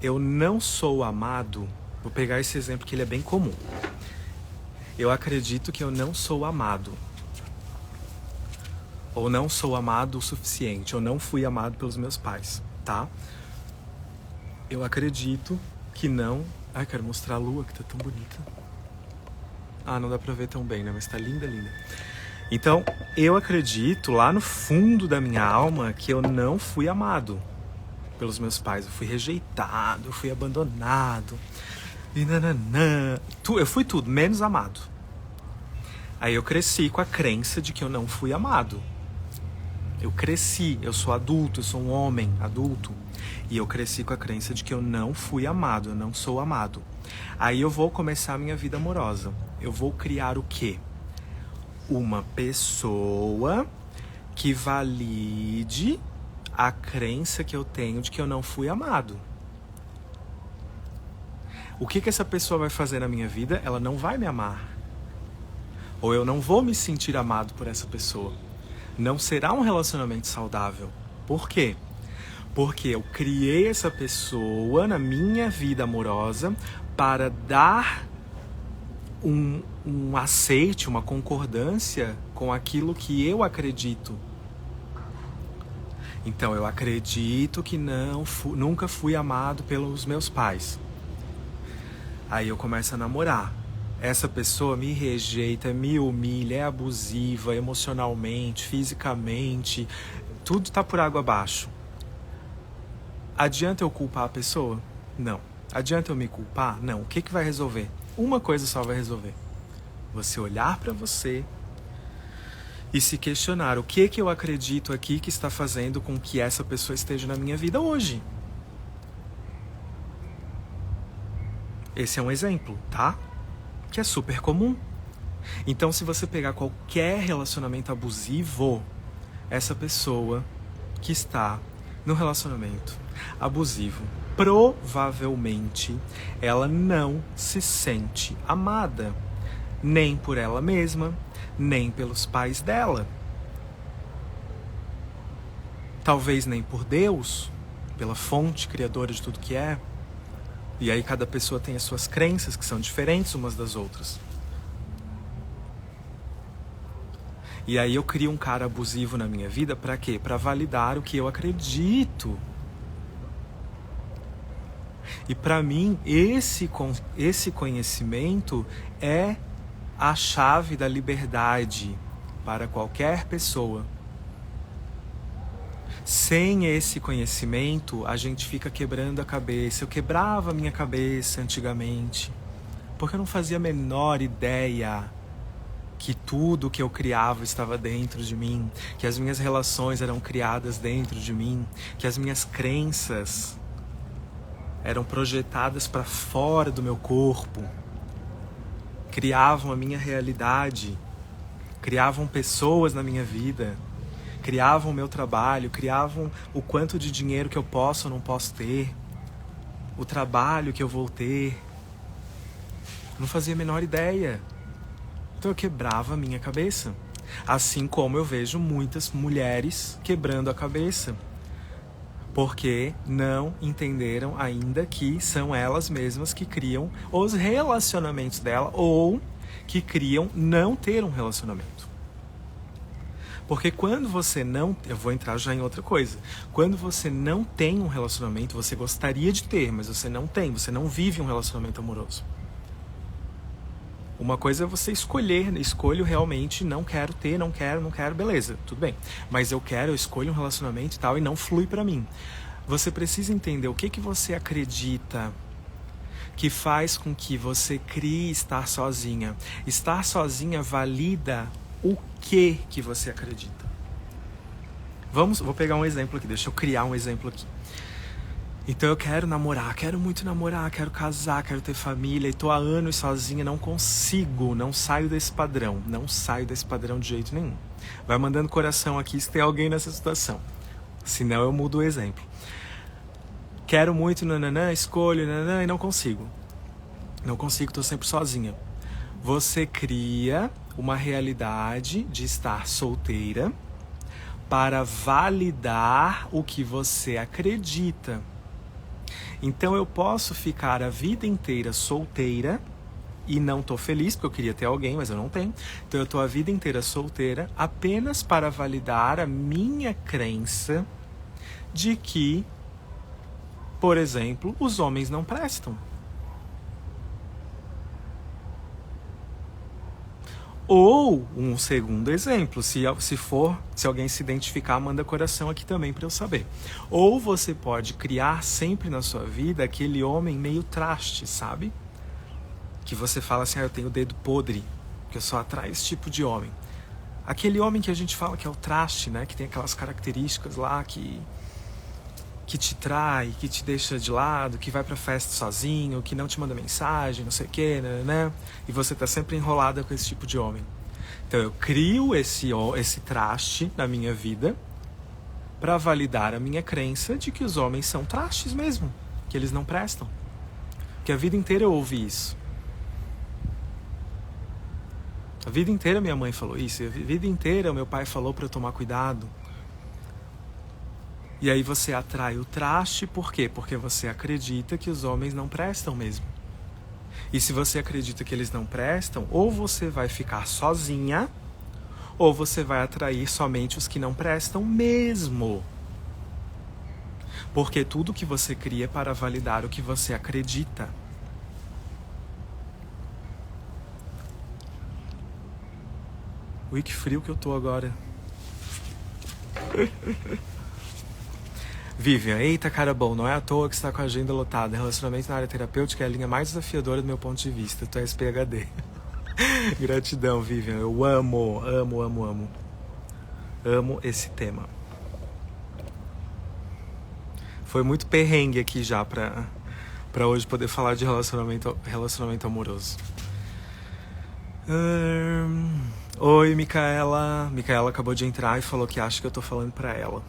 eu não sou amado, vou pegar esse exemplo que ele é bem comum. Eu acredito que eu não sou amado. Ou não sou amado o suficiente, ou não fui amado pelos meus pais, tá? Eu acredito que não... Ai, quero mostrar a lua, que tá tão bonita. Ah, não dá pra ver tão bem, né? Mas tá linda, linda. Então, eu acredito lá no fundo da minha alma que eu não fui amado pelos meus pais. Eu fui rejeitado, eu fui abandonado. E nananã. Eu fui tudo, menos amado. Aí eu cresci com a crença de que eu não fui amado. Eu cresci, eu sou adulto, eu sou um homem adulto. E eu cresci com a crença de que eu não fui amado, eu não sou amado. Aí eu vou começar a minha vida amorosa. Eu vou criar o quê? Uma pessoa que valide a crença que eu tenho de que eu não fui amado. O que essa pessoa vai fazer na minha vida? Ela não vai me amar. Ou eu não vou me sentir amado por essa pessoa. Não será um relacionamento saudável. Por quê? Porque eu criei essa pessoa na minha vida amorosa para dar um aceite, uma concordância com aquilo que eu acredito. Então, eu acredito que nunca fui amado pelos meus pais. Aí eu começo a namorar. Essa pessoa me rejeita, me humilha, é abusiva emocionalmente, fisicamente. Tudo tá por água abaixo. Adianta eu culpar a pessoa? Não. Adianta eu me culpar? Não. O que vai resolver? Uma coisa só vai resolver. Você olhar para você e se questionar o que eu acredito aqui que está fazendo com que essa pessoa esteja na minha vida hoje. Esse é um exemplo, tá? Que é super comum. Então, se você pegar qualquer relacionamento abusivo, essa pessoa que está no relacionamento abusivo, provavelmente ela não se sente amada, nem por ela mesma, nem pelos pais dela. Talvez nem por Deus, pela fonte criadora de tudo que é. E aí cada pessoa tem as suas crenças que são diferentes umas das outras. E aí eu crio um cara abusivo na minha vida para quê? Para validar o que eu acredito. E para mim, esse conhecimento é a chave da liberdade para qualquer pessoa. Sem esse conhecimento, a gente fica quebrando a cabeça. Eu quebrava a minha cabeça antigamente, porque eu não fazia a menor ideia que tudo que eu criava estava dentro de mim, que as minhas relações eram criadas dentro de mim, que as minhas crenças eram projetadas para fora do meu corpo, criavam a minha realidade, criavam pessoas na minha vida, criavam o meu trabalho, criavam o quanto de dinheiro que eu posso ou não posso ter, o trabalho que eu vou ter. Não fazia a menor ideia. Então eu quebrava a minha cabeça. Assim como eu vejo muitas mulheres quebrando a cabeça. Porque não entenderam ainda que são elas mesmas que criam os relacionamentos dela ou que criam não ter um relacionamento. Porque quando você não... Eu vou entrar já em outra coisa. Quando você não tem um relacionamento, você gostaria de ter, mas você não tem. Você não vive um relacionamento amoroso. Uma coisa é você escolher. Escolho realmente, não quero ter, não quero, beleza, tudo bem. Mas eu escolho um relacionamento e tal, e não flui pra mim. Você precisa entender o que você acredita que faz com que você crie estar sozinha. Estar sozinha valida o que você acredita. Vou pegar um exemplo aqui, deixa eu criar um exemplo aqui. Então eu quero namorar, quero muito namorar, quero casar, quero ter família e tô há anos sozinha, não consigo, não saio desse padrão de jeito nenhum. Vai mandando coração aqui se tem alguém nessa situação, senão eu mudo o exemplo. Quero muito, nananã, escolho, nananã, e não consigo, tô sempre sozinha. Você cria uma realidade de estar solteira para validar o que você acredita. Então eu posso ficar a vida inteira solteira e não tô feliz, porque eu queria ter alguém, mas eu não tenho. Então eu tô a vida inteira solteira apenas para validar a minha crença de que, por exemplo, os homens não prestam. Ou um segundo exemplo, se alguém se identificar, manda coração aqui também para eu saber. Ou você pode criar sempre na sua vida aquele homem meio traste, sabe? Que você fala assim, eu tenho o dedo podre, que eu só atraio esse tipo de homem. Aquele homem que a gente fala que é o traste, né? Que tem aquelas características lá que te trai, que te deixa de lado, que vai pra festa sozinho, que não te manda mensagem, não sei o que, né? E você tá sempre enrolada com esse tipo de homem. Então eu crio esse traste na minha vida para validar a minha crença de que os homens são trastes mesmo, que eles não prestam. Porque a vida inteira eu ouvi isso. A vida inteira minha mãe falou isso, a vida inteira meu pai falou para eu tomar cuidado. E aí você atrai o traste, por quê? Porque você acredita que os homens não prestam mesmo. E se você acredita que eles não prestam, ou você vai ficar sozinha, ou você vai atrair somente os que não prestam mesmo. Porque tudo que você cria é para validar o que você acredita. Ui, que frio que eu tô agora. Vivian, eita cara bom, não é à toa que você está com a agenda lotada. Relacionamento na área terapêutica é a linha mais desafiadora do meu ponto de vista. Tu és PhD. Gratidão, Vivian. Eu amo esse tema. Foi muito perrengue aqui já pra hoje poder falar de relacionamento amoroso. Oi, Micaela. Micaela acabou de entrar e falou que acha que eu tô falando pra ela.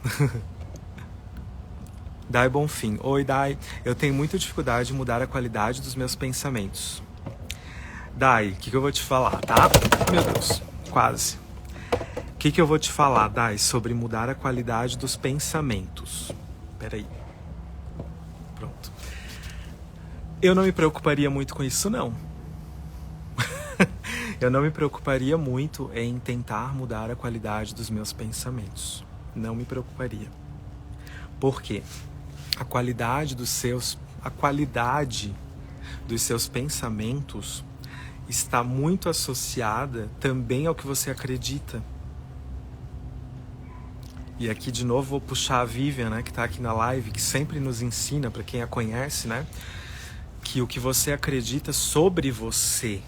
Dai Bonfim. Oi, Dai. Eu tenho muita dificuldade de mudar a qualidade dos meus pensamentos. Dai, o que eu vou te falar, tá? Meu Deus, quase. O que eu vou te falar, Dai, sobre mudar a qualidade dos pensamentos? Peraí. Pronto. Eu não me preocuparia muito com isso, não. Eu não me preocuparia muito em tentar mudar a qualidade dos meus pensamentos. Não me preocuparia. Por quê? A qualidade dos seus pensamentos está muito associada também ao que você acredita. E aqui de novo vou puxar a Vivian, né, que está aqui na live, que sempre nos ensina, para quem a conhece, né, que o que você acredita sobre você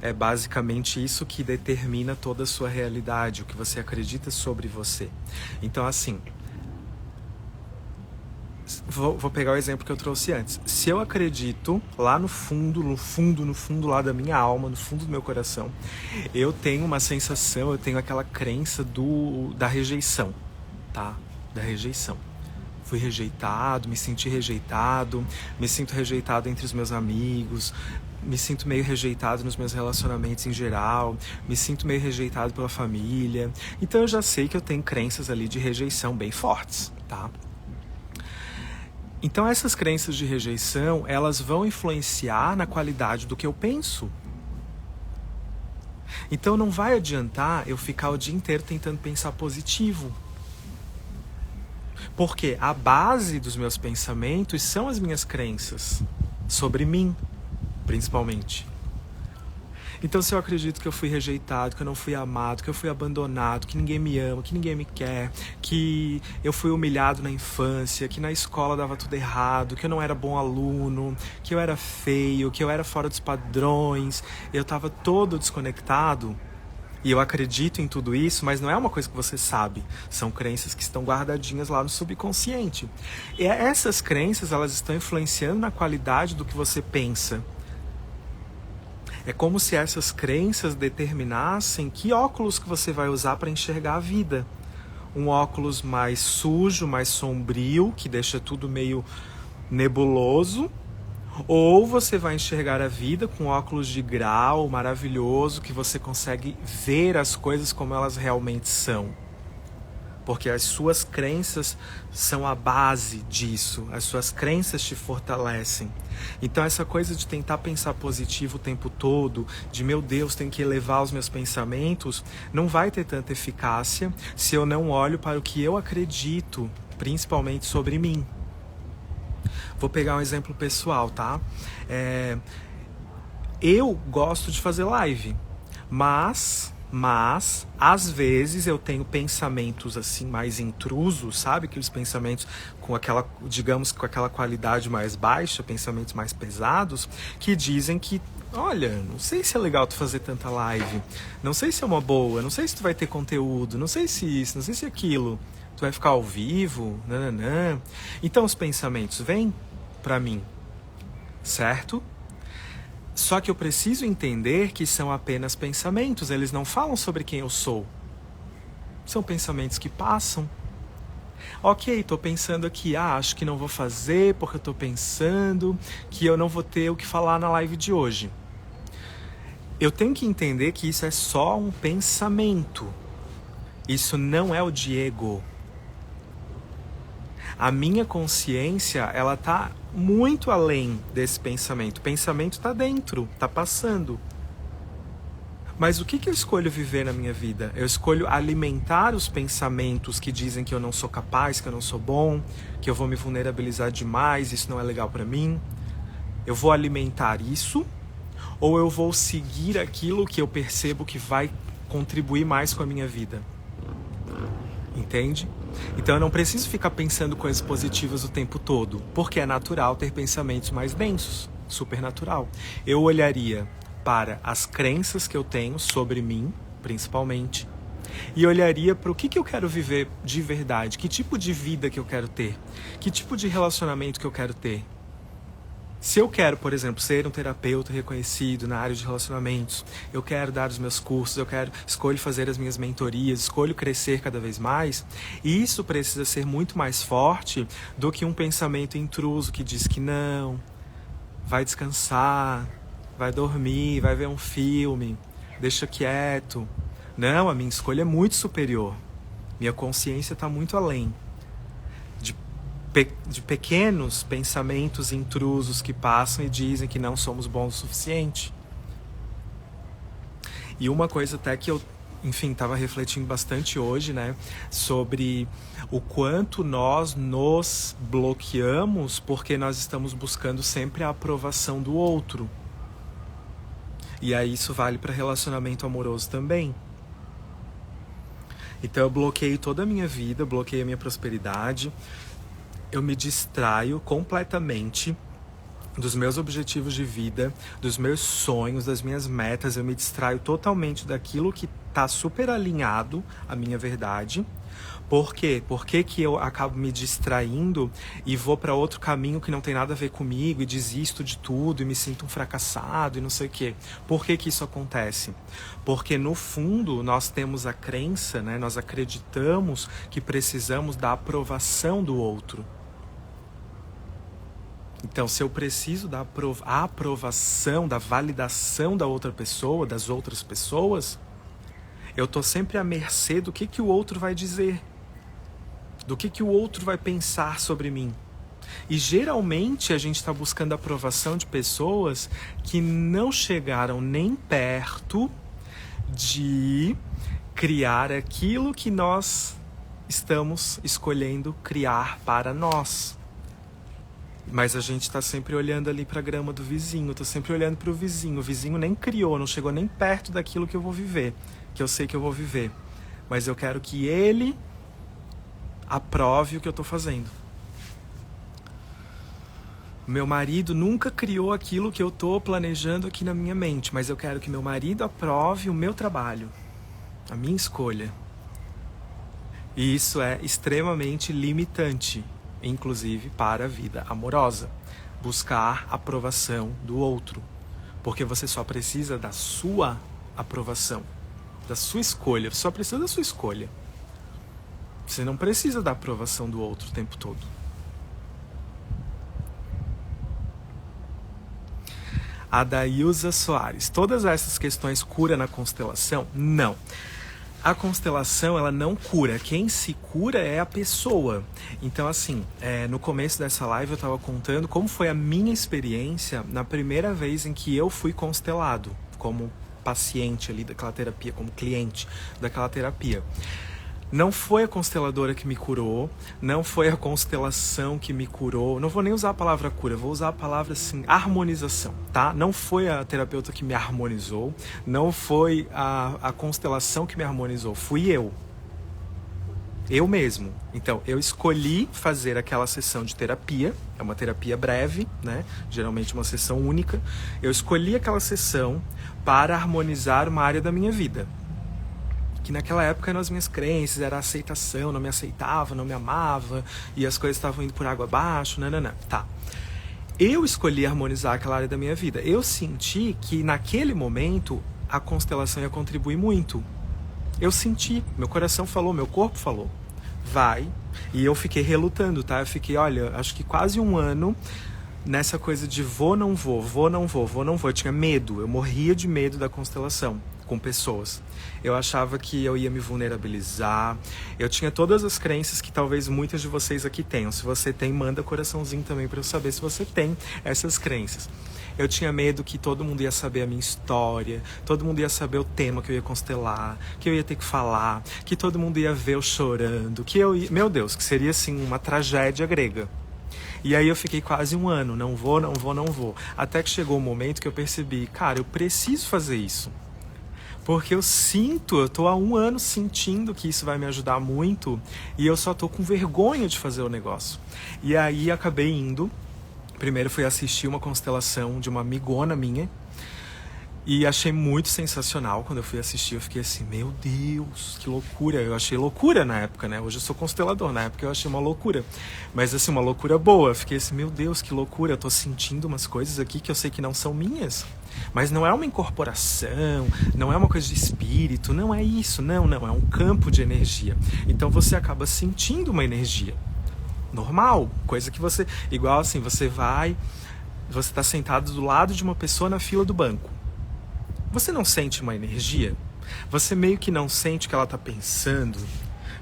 é basicamente isso que determina toda a sua realidade, o que você acredita sobre você. Então, assim, vou pegar o exemplo que eu trouxe antes. Se eu acredito lá no fundo lá da minha alma, no fundo do meu coração, eu tenho uma sensação, eu tenho aquela crença da rejeição, tá? Da rejeição. Fui rejeitado, me senti rejeitado, me sinto rejeitado entre os meus amigos, me sinto meio rejeitado nos meus relacionamentos em geral, me sinto meio rejeitado pela família. Então eu já sei que eu tenho crenças ali de rejeição bem fortes, tá? Então essas crenças de rejeição, elas vão influenciar na qualidade do que eu penso. Então não vai adiantar eu ficar o dia inteiro tentando pensar positivo. Porque a base dos meus pensamentos são as minhas crenças sobre mim, principalmente. Então se eu acredito que eu fui rejeitado, que eu não fui amado, que eu fui abandonado, que ninguém me ama, que ninguém me quer, que eu fui humilhado na infância, que na escola dava tudo errado, que eu não era bom aluno, que eu era feio, que eu era fora dos padrões, eu estava todo desconectado, E eu acredito em tudo isso, mas não é uma coisa que você sabe. São crenças que estão guardadinhas lá no subconsciente. E essas crenças, elas estão influenciando na qualidade do que você pensa. É como se essas crenças determinassem que óculos que você vai usar para enxergar a vida. Um óculos mais sujo, mais sombrio, que deixa tudo meio nebuloso. Ou você vai enxergar a vida com óculos de grau maravilhoso, que você consegue ver as coisas como elas realmente são. Porque as suas crenças são a base disso, as suas crenças te fortalecem. Então essa coisa de tentar pensar positivo o tempo todo, de meu Deus, tenho que elevar os meus pensamentos, não vai ter tanta eficácia se eu não olho para o que eu acredito, principalmente sobre mim. Vou pegar um exemplo pessoal, tá? Eu gosto de fazer live, mas às vezes eu tenho pensamentos assim mais intrusos, sabe? Aqueles pensamentos com aquela, digamos, com aquela qualidade mais baixa, pensamentos mais pesados, que dizem que, olha, não sei se é legal tu fazer tanta live, não sei se é uma boa, não sei se tu vai ter conteúdo, não sei se isso, não sei se aquilo, tu vai ficar ao vivo, nananã. Então os pensamentos vêm pra mim, certo? Só que eu preciso entender que são apenas pensamentos, eles não falam sobre quem eu sou. São pensamentos que passam. Ok, tô pensando aqui, acho que não vou fazer porque eu tô pensando que eu não vou ter o que falar na live de hoje. Eu tenho que entender que isso é só um pensamento. Isso não é o Diego. A minha consciência, ela tá muito além desse pensamento. O pensamento tá dentro, tá passando. Mas o que eu escolho viver na minha vida? Eu escolho alimentar os pensamentos que dizem que eu não sou capaz, que eu não sou bom, que eu vou me vulnerabilizar demais, isso não é legal pra mim. Eu vou alimentar isso, ou eu vou seguir aquilo que eu percebo que vai contribuir mais com a minha vida? Entende? Então eu não preciso ficar pensando coisas positivas o tempo todo, porque é natural ter pensamentos mais densos, super natural. Eu olharia para as crenças que eu tenho sobre mim, principalmente, e olharia para o que eu quero viver de verdade, que tipo de vida que eu quero ter, que tipo de relacionamento que eu quero ter. Se eu quero, por exemplo, ser um terapeuta reconhecido na área de relacionamentos, eu quero dar os meus cursos, escolho fazer as minhas mentorias, escolho crescer cada vez mais, e isso precisa ser muito mais forte do que um pensamento intruso que diz que não, vai descansar, vai dormir, vai ver um filme, deixa quieto. Não, a minha escolha é muito superior. Minha consciência está muito além de pequenos pensamentos intrusos que passam e dizem que não somos bons o suficiente. E uma coisa até que eu, enfim, estava refletindo bastante hoje, né, sobre o quanto nós nos bloqueamos porque nós estamos buscando sempre a aprovação do outro. E aí isso vale para relacionamento amoroso também. Então eu bloqueio toda a minha vida, bloqueio a minha prosperidade, eu me distraio completamente dos meus objetivos de vida, dos meus sonhos, das minhas metas. Eu me distraio totalmente daquilo que está super alinhado à minha verdade. Por quê? Por que eu acabo me distraindo e vou para outro caminho que não tem nada a ver comigo e desisto de tudo e me sinto um fracassado e não sei o quê? Por que isso acontece? Porque no fundo nós temos a crença, né? Nós acreditamos que precisamos da aprovação do outro. Então, se eu preciso da aprovação, da validação da outra pessoa, das outras pessoas, eu estou sempre à mercê do que o outro vai dizer, do que o outro vai pensar sobre mim. E geralmente a gente está buscando a aprovação de pessoas que não chegaram nem perto de criar aquilo que nós estamos escolhendo criar para nós. Mas a gente está sempre olhando ali para a grama do vizinho, estou sempre olhando para o vizinho nem criou, não chegou nem perto daquilo que eu vou viver, que eu sei que eu vou viver. Mas eu quero que ele aprove o que eu estou fazendo. Meu marido nunca criou aquilo que eu estou planejando aqui na minha mente, mas eu quero que meu marido aprove o meu trabalho. A minha escolha. E isso é extremamente limitante, inclusive para a vida amorosa. Buscar aprovação do outro. Porque você só precisa da sua aprovação, da sua escolha. Você só precisa da sua escolha. Você não precisa da aprovação do outro o tempo todo. Adailza Soares. Todas essas questões cura na constelação? Não. A constelação, ela não cura. Quem se cura é a pessoa. Então, assim, no começo dessa live eu estava contando como foi a minha experiência na primeira vez em que eu fui constelado, como paciente ali daquela terapia, como cliente daquela terapia. Não foi a consteladora que me curou, não foi a constelação que me curou, não vou nem usar a palavra cura, vou usar a palavra assim, harmonização, tá? Não foi a terapeuta que me harmonizou, não foi a constelação que me harmonizou, fui eu. Eu mesmo. Então, eu escolhi fazer aquela sessão de terapia, é uma terapia breve, né? Geralmente uma sessão única. Eu escolhi aquela sessão para harmonizar uma área da minha vida. Que naquela época eram as minhas crenças, era a aceitação, não me aceitava, não me amava, e as coisas estavam indo por água abaixo, nananã. Tá. Eu escolhi harmonizar aquela área da minha vida. Eu senti que naquele momento a constelação ia contribuir muito. Eu senti, meu coração falou, meu corpo falou. Vai. E eu fiquei relutando, tá? Eu fiquei, olha, acho que quase um ano nessa coisa de vou, não vou, vou, não vou, vou, não vou. Eu tinha medo, eu morria de medo da constelação com pessoas. Eu achava que eu ia me vulnerabilizar. Eu tinha todas as crenças que talvez muitas de vocês aqui tenham. Se você tem, manda coraçãozinho também para eu saber se você tem essas crenças. Eu tinha medo que todo mundo ia saber a minha história, todo mundo ia saber o tema que eu ia constelar, que eu ia ter que falar, que todo mundo ia ver eu chorando, que eu ia... Meu Deus, que seria assim uma tragédia grega. E aí eu fiquei quase um ano, não vou, não vou, não vou. Até que chegou o momento que eu percebi, cara, eu preciso fazer isso. Porque eu tô há um ano sentindo que isso vai me ajudar muito e eu só tô com vergonha de fazer o negócio. E aí acabei indo. Primeiro fui assistir uma constelação de uma amigona minha e achei muito sensacional. Quando eu fui assistir, eu fiquei assim, meu Deus, que loucura. Eu achei loucura na época, né? Hoje eu sou constelador, na época eu achei uma loucura. Mas assim, uma loucura boa. Eu fiquei assim, meu Deus, que loucura. Eu tô sentindo umas coisas aqui que eu sei que não são minhas. Mas não é uma incorporação, não é uma coisa de espírito, não é isso, não, é um campo de energia. Então você acaba sentindo uma energia normal, coisa que você, igual assim, você tá sentado do lado de uma pessoa na fila do banco. Você não sente uma energia? Você meio que não sente o que ela tá pensando?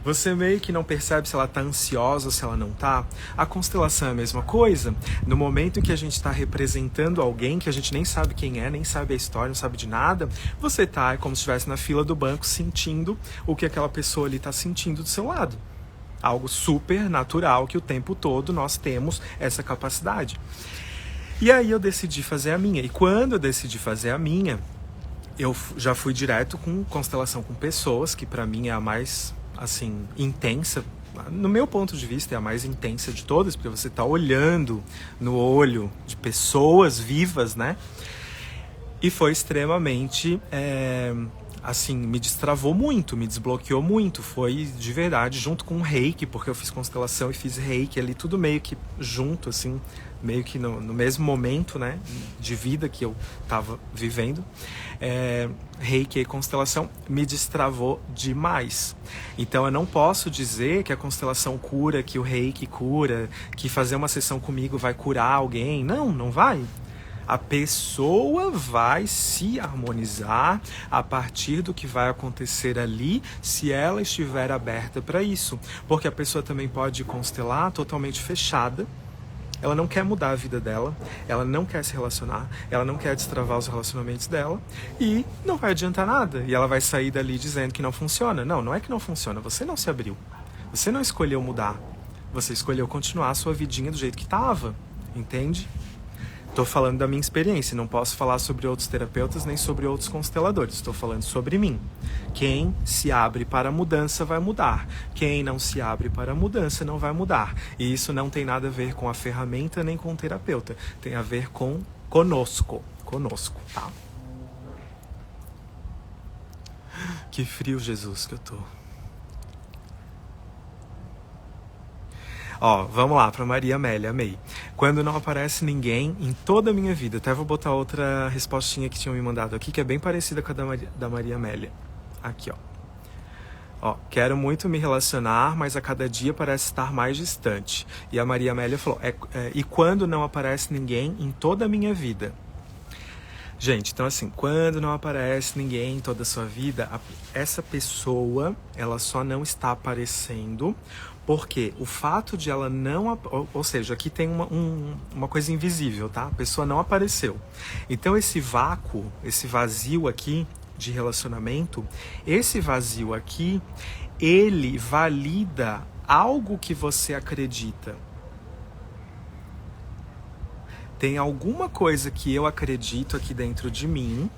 Você meio que não percebe se ela está ansiosa ou se ela não está. A constelação é a mesma coisa. No momento em que a gente está representando alguém que a gente nem sabe quem é, nem sabe a história, não sabe de nada, você está como se estivesse na fila do banco sentindo o que aquela pessoa ali está sentindo do seu lado. Algo super natural que o tempo todo nós temos essa capacidade. E aí eu decidi fazer a minha. E quando eu decidi fazer a minha, eu já fui direto com constelação com pessoas, que para mim é a mais... assim, intensa, no meu ponto de vista é a mais intensa de todas, porque você está olhando no olho de pessoas vivas, né? E foi extremamente, assim, me destravou muito, me desbloqueou muito, foi de verdade, junto com o reiki, porque eu fiz constelação e fiz reiki ali, tudo meio que junto, assim, meio que no mesmo momento, né, de vida que eu estava vivendo. Reiki e constelação me destravou demais. Então eu não posso dizer que a constelação cura, que o reiki cura, que fazer uma sessão comigo vai curar alguém. Não vai. A pessoa vai se harmonizar a partir do que vai acontecer ali, se ela estiver aberta para isso. Porque a pessoa também pode constelar totalmente fechada. Ela não quer mudar a vida dela, ela não quer se relacionar, ela não quer destravar os relacionamentos dela e não vai adiantar nada. E ela vai sair dali dizendo que não funciona. Não é que não funciona, você não se abriu. Você não escolheu mudar, você escolheu continuar a sua vidinha do jeito que estava, entende? Estou falando da minha experiência, não posso falar sobre outros terapeutas nem sobre outros consteladores, estou falando sobre mim. Quem se abre para a mudança vai mudar, quem não se abre para a mudança não vai mudar. E isso não tem nada a ver com a ferramenta nem com o terapeuta, tem a ver com conosco, tá? Que frio, Jesus, que eu tô. Ó, vamos lá, pra Maria Amélia, amei. Quando não aparece ninguém em toda a minha vida. Até vou botar outra respostinha que tinham me mandado aqui, que é bem parecida com a da Maria Amélia. Aqui, ó. Ó, quero muito me relacionar, mas a cada dia parece estar mais distante. E a Maria Amélia falou, e quando não aparece ninguém em toda a minha vida? Gente, então assim, quando não aparece ninguém em toda a sua vida, essa pessoa, ela só não está aparecendo porque o fato de ela não... Ou seja, aqui tem uma coisa invisível, tá? A pessoa não apareceu. Então esse vácuo, esse vazio aqui de relacionamento, esse vazio aqui, ele valida algo que você acredita. Tem alguma coisa que eu acredito aqui dentro de mim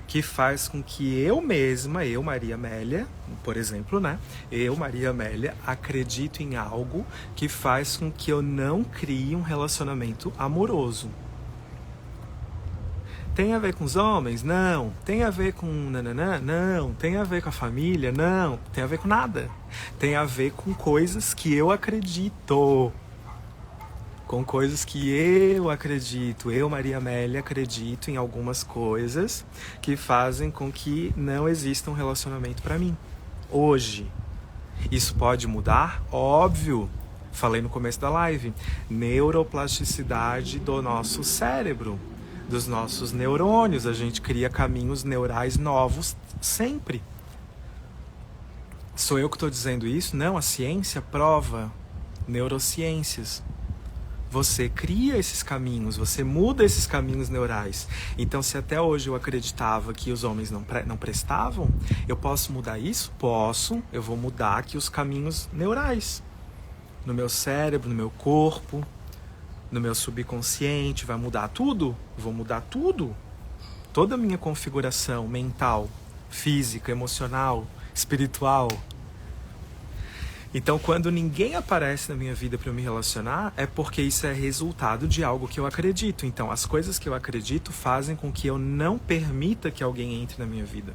que faz com que eu mesma, eu, Maria Amélia, por exemplo, né? Eu, Maria Amélia, acredito em algo que faz com que eu não crie um relacionamento amoroso. Tem a ver com os homens? Não. Tem a ver com nananã? Não. Tem a ver com a família? Não. Tem a ver com nada. Tem a ver com coisas que eu acredito. Com coisas que eu acredito, eu, Maria Amélia, acredito em algumas coisas que fazem com que não exista um relacionamento para mim. Hoje, isso pode mudar? Óbvio. Falei no começo da live. Neuroplasticidade do nosso cérebro, dos nossos neurônios. A gente cria caminhos neurais novos sempre. Sou eu que estou dizendo isso? Não, a ciência prova. Neurociências. Você cria esses caminhos, você muda esses caminhos neurais. Então, se até hoje eu acreditava que os homens não prestavam, eu posso mudar isso? Posso. Eu vou mudar aqui os caminhos neurais. No meu cérebro, no meu corpo, no meu subconsciente. Vai mudar tudo? Vou mudar tudo. Toda a minha configuração mental, física, emocional, espiritual. Então, quando ninguém aparece na minha vida para eu me relacionar, é porque isso é resultado de algo que eu acredito. Então, as coisas que eu acredito fazem com que eu não permita que alguém entre na minha vida.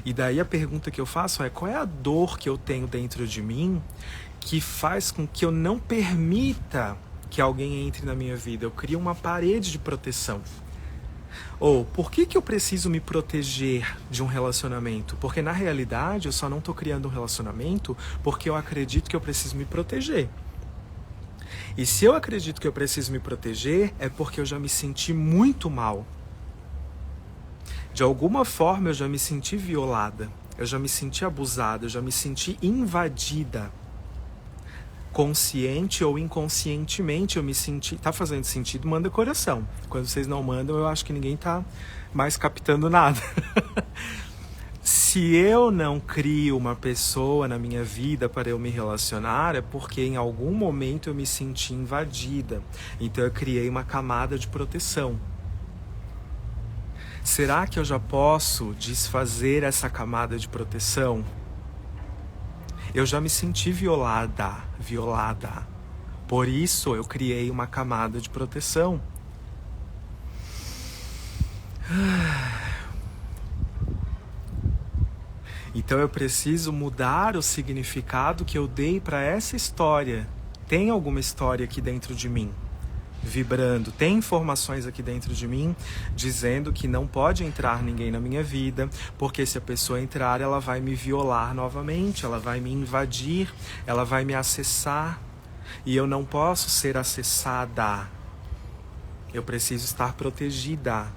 E daí a pergunta que eu faço é, qual é a dor que eu tenho dentro de mim que faz com que eu não permita que alguém entre na minha vida? Eu crio uma parede de proteção. Ou, por que eu preciso me proteger de um relacionamento? Porque, na realidade, eu só não estou criando um relacionamento porque eu acredito que eu preciso me proteger. E se eu acredito que eu preciso me proteger, é porque eu já me senti muito mal. De alguma forma, eu já me senti violada, eu já me senti abusada, eu já me senti invadida. Consciente ou inconscientemente eu me senti... Tá fazendo sentido? Manda coração. Quando vocês não mandam, eu acho que ninguém tá mais captando nada. Se eu não crio uma pessoa na minha vida para eu me relacionar, é porque em algum momento eu me senti invadida. Então eu criei uma camada de proteção. Será que eu já posso desfazer essa camada de proteção? Eu já me senti violada. Por isso eu criei uma camada de proteção. Então eu preciso mudar o significado que eu dei para essa história. Tem alguma história aqui dentro de mim vibrando, tem informações aqui dentro de mim dizendo que não pode entrar ninguém na minha vida, porque se a pessoa entrar, ela vai me violar novamente, ela vai me invadir, ela vai me acessar, e eu não posso ser acessada. Eu preciso estar protegida.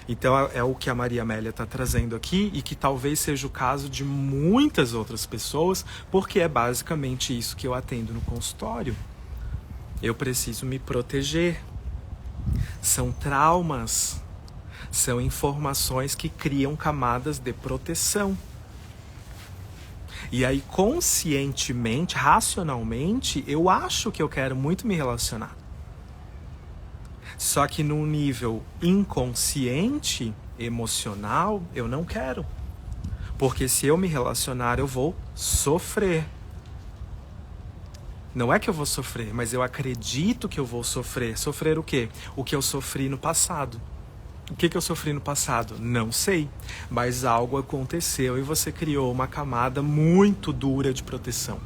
Então é o que a Maria Amélia está trazendo aqui, e que talvez seja o caso de muitas outras pessoas, porque é basicamente isso que eu atendo no consultório. Eu preciso me proteger. São traumas, são informações que criam camadas de proteção. E aí, conscientemente, racionalmente, eu acho que eu quero muito me relacionar. Só que num nível inconsciente, emocional, eu não quero. Porque se eu me relacionar, eu vou sofrer. Não é que eu vou sofrer, mas eu acredito que eu vou sofrer. Sofrer o quê? O que eu sofri no passado. O que eu sofri no passado? Não sei, mas algo aconteceu e você criou uma camada muito dura de proteção.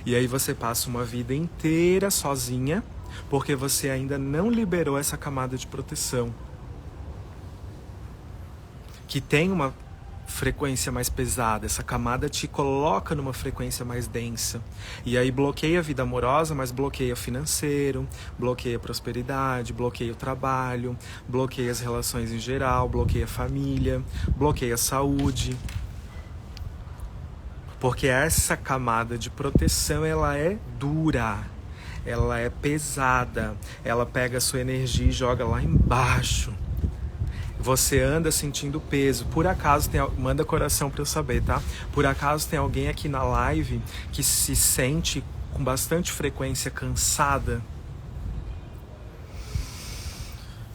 E aí você passa uma vida inteira sozinha, porque você ainda não liberou essa camada de proteção, que tem uma frequência mais pesada. Essa camada te coloca numa frequência mais densa. E aí bloqueia a vida amorosa, mas bloqueia financeiro, bloqueia a prosperidade, bloqueia o trabalho, bloqueia as relações em geral, bloqueia a família, bloqueia a saúde. Porque essa camada de proteção, ela é dura, ela é pesada, ela pega a sua energia e joga lá embaixo. Você anda sentindo peso. Por acaso manda coração para eu saber, tá? Por acaso tem alguém aqui na live que se sente com bastante frequência cansada?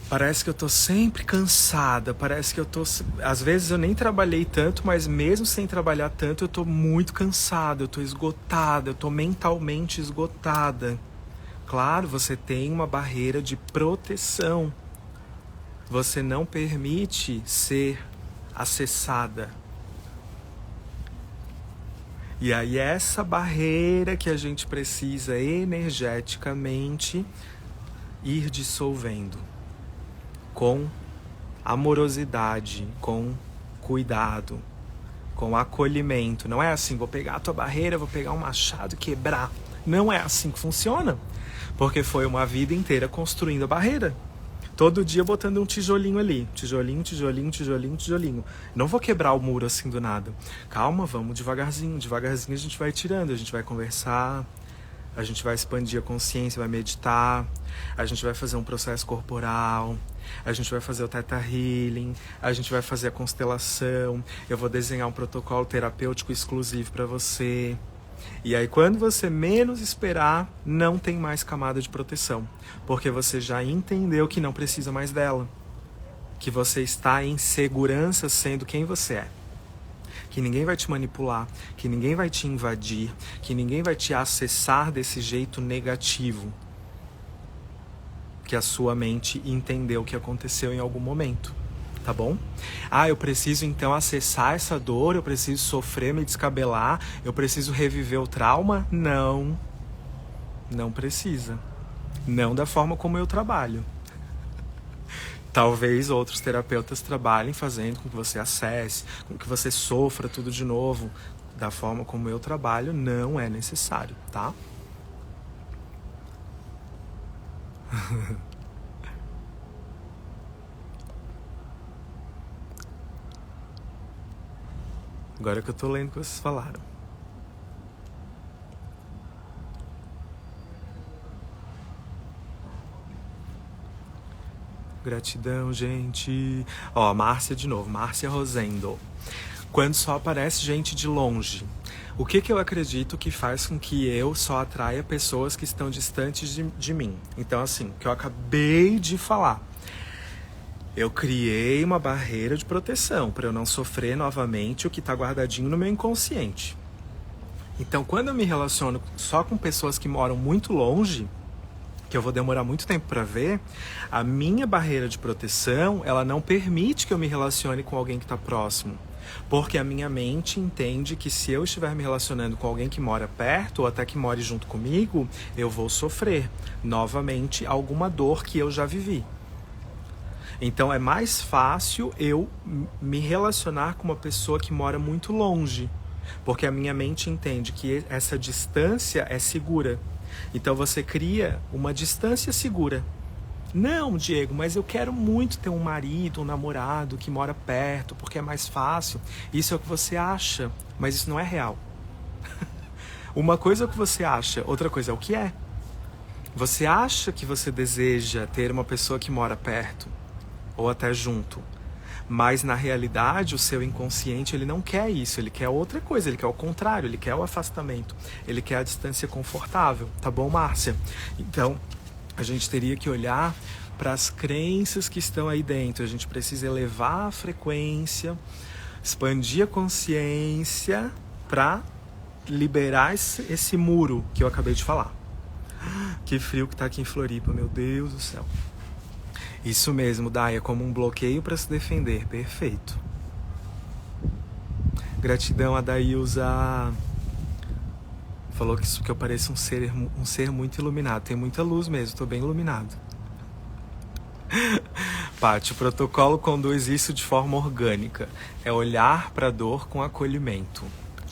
Parece que eu tô sempre cansada, parece que eu tô... Às vezes eu nem trabalhei tanto, mas mesmo sem trabalhar tanto, eu tô muito cansada, eu tô esgotada, eu tô mentalmente esgotada. Claro, você tem uma barreira de proteção. Você não permite ser acessada. E aí essa barreira que a gente precisa energeticamente ir dissolvendo. Com amorosidade, com cuidado, com acolhimento. Não é assim, vou pegar a tua barreira, vou pegar um machado e quebrar. Não é assim que funciona. Porque foi uma vida inteira construindo a barreira. Todo dia botando um tijolinho ali. Tijolinho, tijolinho, tijolinho, tijolinho. Não vou quebrar o muro assim do nada. Calma, vamos devagarzinho. Devagarzinho a gente vai tirando, a gente vai conversar, a gente vai expandir a consciência, vai meditar, a gente vai fazer um processo corporal, a gente vai fazer o Theta Healing, a gente vai fazer a constelação, eu vou desenhar um protocolo terapêutico exclusivo para você. E aí quando você menos esperar, não tem mais camada de proteção, porque você já entendeu que não precisa mais dela, que você está em segurança sendo quem você é, que ninguém vai te manipular, que ninguém vai te invadir, que ninguém vai te acessar desse jeito negativo, que a sua mente entendeu que aconteceu em algum momento. Tá bom? Eu preciso então acessar essa dor, eu preciso sofrer, me descabelar, eu preciso reviver o trauma? Não. Não precisa. Não da forma como eu trabalho. Talvez outros terapeutas trabalhem fazendo com que você acesse, com que você sofra tudo de novo. Da forma como eu trabalho, não é necessário, tá? Agora que eu tô lendo o que vocês falaram. Gratidão, gente. Márcia de novo. Márcia Rosendo. Quando só aparece gente de longe. O que eu acredito que faz com que eu só atraia pessoas que estão distantes de mim? Então, assim, o que eu acabei de falar. Eu criei uma barreira de proteção para eu não sofrer novamente o que está guardadinho no meu inconsciente. Então, quando eu me relaciono só com pessoas que moram muito longe, que eu vou demorar muito tempo para ver, a minha barreira de proteção, ela não permite que eu me relacione com alguém que está próximo. Porque a minha mente entende que se eu estiver me relacionando com alguém que mora perto, ou até que more junto comigo, eu vou sofrer novamente alguma dor que eu já vivi. Então é mais fácil eu me relacionar com uma pessoa que mora muito longe, porque a minha mente entende que essa distância é segura. Então você cria uma distância segura. Não, Diego, mas eu quero muito ter um marido, um namorado que mora perto, porque é mais fácil. Isso é o que você acha, mas isso não é real. Uma coisa é o que você acha, outra coisa é o que é. Você acha que você deseja ter uma pessoa que mora perto, ou até junto, mas na realidade o seu inconsciente ele não quer isso, ele quer outra coisa, ele quer o contrário, ele quer o afastamento, ele quer a distância confortável, tá bom, Márcia? Então, a gente teria que olhar para as crenças que estão aí dentro, a gente precisa elevar a frequência, expandir a consciência para liberar esse muro que eu acabei de falar. Que frio que tá aqui em Floripa, meu Deus do céu. Isso mesmo, Dai, é como um bloqueio para se defender. Perfeito. Gratidão, a Daílza. Falou que eu pareço um ser muito iluminado. Tem muita luz mesmo, tô bem iluminado. Paty, o protocolo conduz isso de forma orgânica. É olhar para a dor com acolhimento.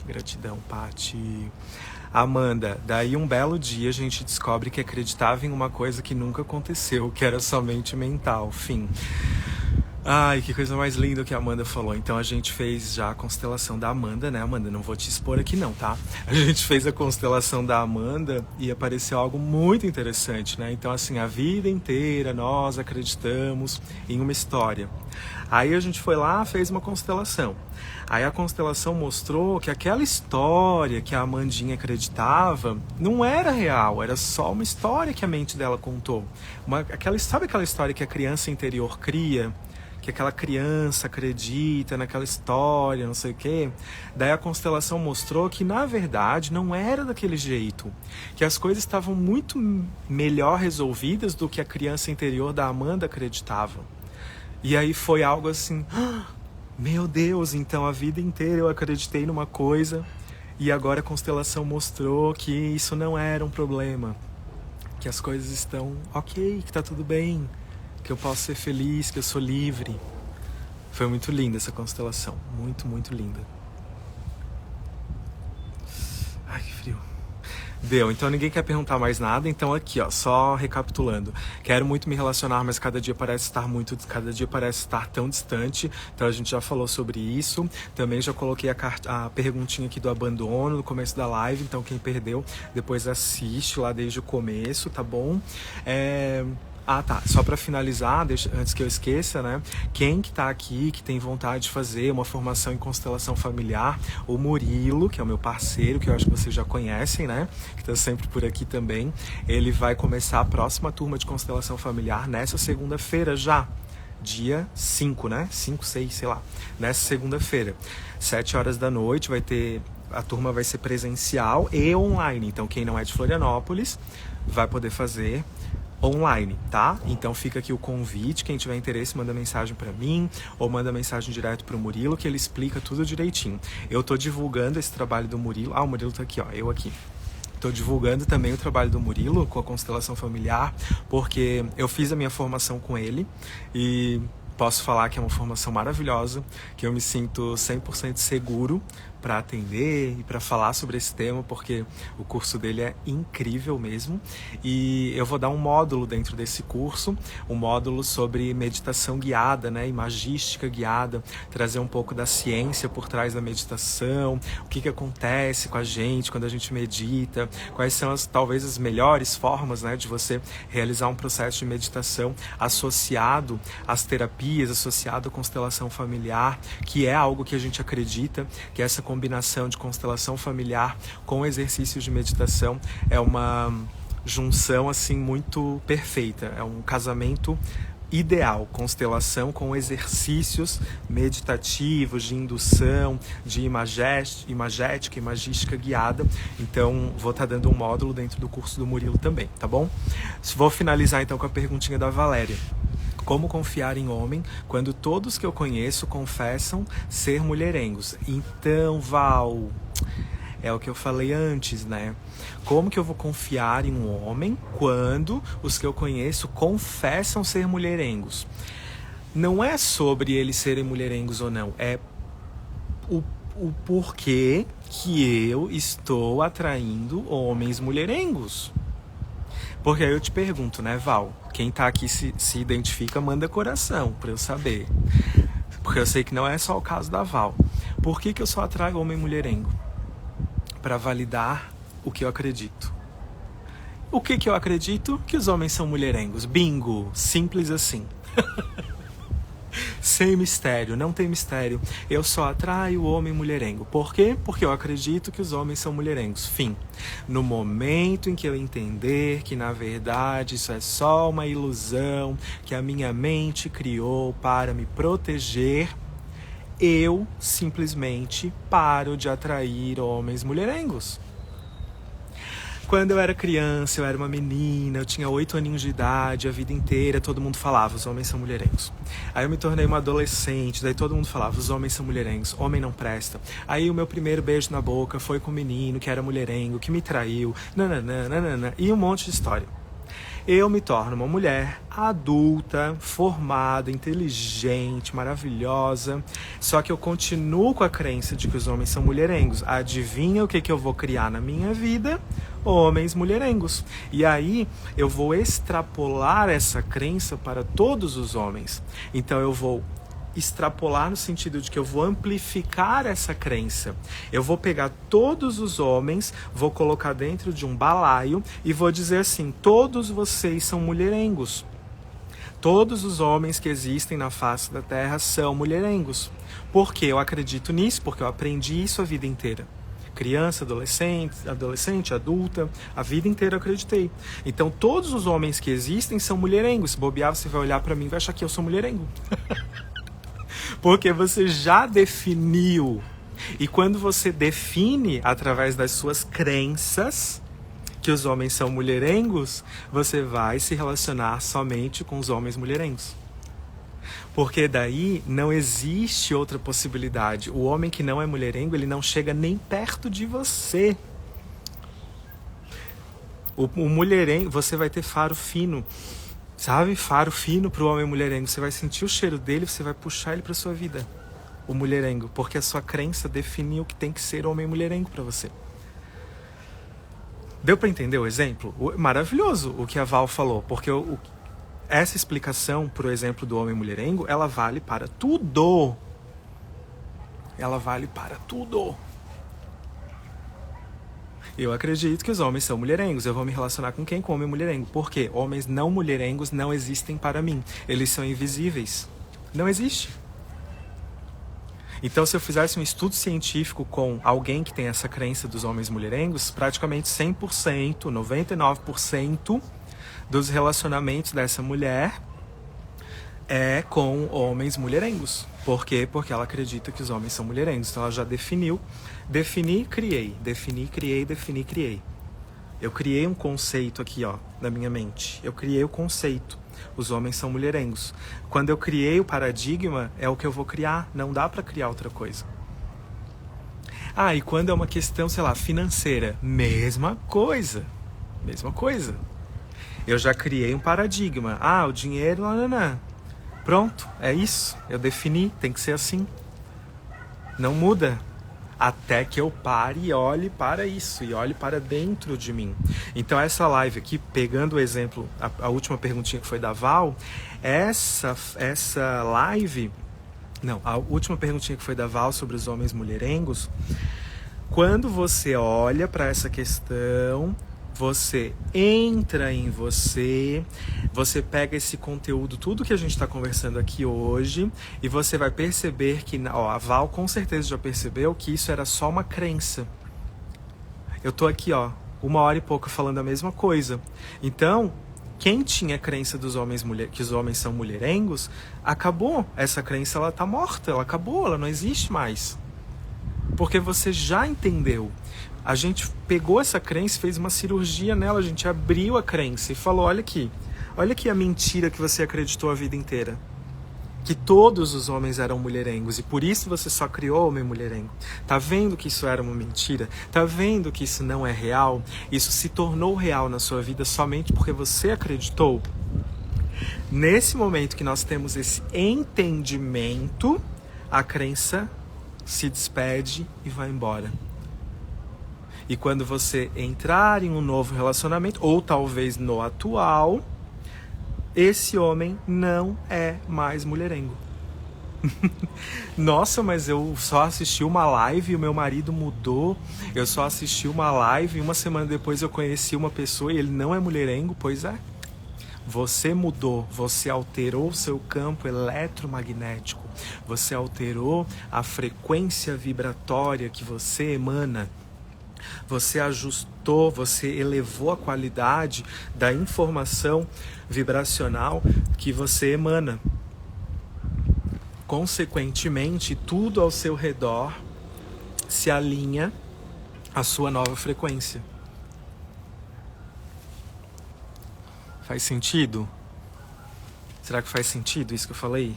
Gratidão, Paty. Amanda, daí um belo dia a gente descobre que acreditava em uma coisa que nunca aconteceu, que era somente mental. Fim. Ai, que coisa mais linda que a Amanda falou. Então a gente fez já a constelação da Amanda, né, Amanda? Não vou te expor aqui não, tá? A gente fez a constelação da Amanda e apareceu algo muito interessante, né? Então assim, a vida inteira nós acreditamos em uma história. Aí a gente foi lá, fez uma constelação. Aí a constelação mostrou que aquela história que a Amandinha acreditava não era real, era só uma história que a mente dela contou. Sabe aquela história que a criança interior cria? Que aquela criança acredita naquela história, não sei o quê. Daí a constelação mostrou que, na verdade, não era daquele jeito. Que as coisas estavam muito melhor resolvidas do que a criança interior da Amanda acreditava. E aí foi algo assim, meu Deus, então a vida inteira eu acreditei numa coisa e agora a constelação mostrou que isso não era um problema. Que as coisas estão ok, que tá tudo bem. Que eu posso ser feliz, que eu sou livre. Foi muito linda essa constelação. Muito, muito linda. Ai, que frio. Deu, então ninguém quer perguntar mais nada. Então aqui, ó, só recapitulando. Quero muito me relacionar, mas cada dia parece estar tão distante. Então a gente já falou sobre isso. Também já coloquei a perguntinha aqui do abandono no começo da live. Então quem perdeu, depois assiste lá desde o começo, tá bom? Ah, tá. Só para finalizar, antes que eu esqueça, né? Quem que tá aqui, que tem vontade de fazer uma formação em constelação familiar, o Murilo, que é o meu parceiro, que eu acho que vocês já conhecem, né? Que tá sempre por aqui também. Ele vai começar a próxima turma de constelação familiar nessa segunda-feira já. Dia 5, né? 5, 6, sei lá. Nessa segunda-feira. 7 horas da noite vai ter... A turma vai ser presencial e online. Então, quem não é de Florianópolis vai poder fazer online, tá? Então fica aqui o convite, quem tiver interesse manda mensagem pra mim ou manda mensagem direto pro Murilo, que ele explica tudo direitinho. Eu tô divulgando esse trabalho do Murilo. Ah, o Murilo tá aqui, ó, eu aqui. Tô divulgando também o trabalho do Murilo com a constelação familiar, porque eu fiz a minha formação com ele e posso falar que é uma formação maravilhosa, que eu me sinto 100% seguro para atender e para falar sobre esse tema, porque o curso dele é incrível mesmo. E eu vou dar um módulo dentro desse curso, um módulo sobre meditação guiada, né, imagística guiada, trazer um pouco da ciência por trás da meditação, o que acontece com a gente quando a gente medita, quais são talvez as melhores formas, né, de você realizar um processo de meditação associado às terapias, associado à constelação familiar, que é algo que a gente acredita, que essa combinação de constelação familiar com exercícios de meditação é uma junção assim muito perfeita, é um casamento ideal, constelação com exercícios meditativos de indução, de imagética, imagística guiada. Então vou estar dando um módulo dentro do curso do Murilo também, tá bom? Vou finalizar então com a perguntinha da Valéria. Como confiar em homem quando todos que eu conheço confessam ser mulherengos? Então, Val, é o que eu falei antes, né? Como que eu vou confiar em um homem quando os que eu conheço confessam ser mulherengos? Não é sobre eles serem mulherengos ou não, é o porquê que eu estou atraindo homens mulherengos. Porque aí eu te pergunto, né, Val? Quem tá aqui se identifica, manda coração pra eu saber. Porque eu sei que não é só o caso da Val. Por que eu só atraio homem mulherengo? Pra validar o que eu acredito. O que eu acredito? Que os homens são mulherengos. Bingo! Simples assim. Sem mistério, não tem mistério. Eu só atraio o homem mulherengo. Por quê? Porque eu acredito que os homens são mulherengos. Fim. No momento em que eu entender que, na verdade, isso é só uma ilusão que a minha mente criou para me proteger, eu simplesmente paro de atrair homens mulherengos. Quando eu era criança, eu era uma menina, eu tinha 8 aninhos de idade, a vida inteira todo mundo falava, os homens são mulherengos. Aí eu me tornei uma adolescente, daí todo mundo falava, os homens são mulherengos, homem não presta. Aí o meu primeiro beijo na boca foi com um menino que era mulherengo, que me traiu, nananana, e um monte de história. Eu me torno uma mulher adulta, formada, inteligente, maravilhosa. Só que eu continuo com a crença de que os homens são mulherengos. Adivinha o que eu vou criar na minha vida? Homens mulherengos. E aí eu vou extrapolar essa crença para todos os homens. Então eu vou extrapolar no sentido de que eu vou amplificar essa crença. Eu vou pegar todos os homens, vou colocar dentro de um balaio e vou dizer assim, todos vocês são mulherengos. Todos os homens que existem na face da Terra são mulherengos. Por que eu acredito nisso? Porque eu aprendi isso a vida inteira. Criança, adolescente, adulta, a vida inteira eu acreditei. Então todos os homens que existem são mulherengos. Se bobear, você vai olhar pra mim e vai achar que eu sou mulherengo. Porque você já definiu. E quando você define através das suas crenças que os homens são mulherengos, você vai se relacionar somente com os homens mulherengos. Porque daí não existe outra possibilidade. O homem que não é mulherengo, ele não chega nem perto de você. O mulherengo, você vai ter faro fino. Sabe? Faro fino pro homem mulherengo. Você vai sentir o cheiro dele, você vai puxar ele pra sua vida. O mulherengo. Porque a sua crença definiu que tem que ser homem mulherengo pra você. Deu pra entender o exemplo? Maravilhoso o que a Val falou. Porque essa explicação pro exemplo do homem mulherengo, ela vale para tudo. Ela vale para tudo. Eu acredito que os homens são mulherengos. Eu vou me relacionar com quem? Com homem mulherengo. Por quê? Homens não mulherengos não existem para mim. Eles são invisíveis. Não existe. Então, se eu fizesse um estudo científico com alguém que tem essa crença dos homens mulherengos, praticamente 100%, 99% dos relacionamentos dessa mulher é com homens mulherengos. Por quê? Porque ela acredita que os homens são mulherengos. Então ela já definiu. Defini, criei. Defini, criei, defini, criei. Eu criei um conceito aqui, ó, na minha mente. Eu criei o conceito. Os homens são mulherengos. Quando eu criei o paradigma, é o que eu vou criar. Não dá pra criar outra coisa. Ah, e quando é uma questão, sei lá, financeira, mesma coisa. Mesma coisa. Eu já criei um paradigma. Ah, o dinheiro, não. Pronto, é isso. Eu defini, tem que ser assim. Não muda. Até que eu pare e olhe para isso. E olhe para dentro de mim. Então essa live aqui, pegando o exemplo, a última perguntinha que foi da Val. Essa live... Não, a última perguntinha que foi da Val sobre os homens mulherengos. Quando você olha para essa questão... Você entra em você pega esse conteúdo, tudo que a gente está conversando aqui hoje, e você vai perceber que, ó, a Val com certeza já percebeu que isso era só uma crença. Eu tô aqui, ó, 1 hora e pouco falando a mesma coisa. Então, quem tinha a crença dos homens que os homens são mulherengos, acabou. Essa crença, ela tá morta, ela acabou, ela não existe mais. Porque você já entendeu. A gente pegou essa crença e fez uma cirurgia nela, a gente abriu a crença e falou, olha aqui a mentira que você acreditou a vida inteira. Que todos os homens eram mulherengos e por isso você só criou homem mulherengo. Tá vendo que isso era uma mentira? Tá vendo que isso não é real? Isso se tornou real na sua vida somente porque você acreditou? Nesse momento que nós temos esse entendimento, a crença se despede e vai embora. E quando você entrar em um novo relacionamento, ou talvez no atual, esse homem não é mais mulherengo. Nossa, mas eu só assisti uma live e o meu marido mudou. Eu só assisti uma live e 1 semana depois eu conheci uma pessoa e ele não é mulherengo. Pois é. Você mudou, você alterou seu campo eletromagnético. Você alterou a frequência vibratória que você emana. Você ajustou, você elevou a qualidade da informação vibracional que você emana. Consequentemente, tudo ao seu redor se alinha à sua nova frequência. Faz sentido? Será que faz sentido isso que eu falei?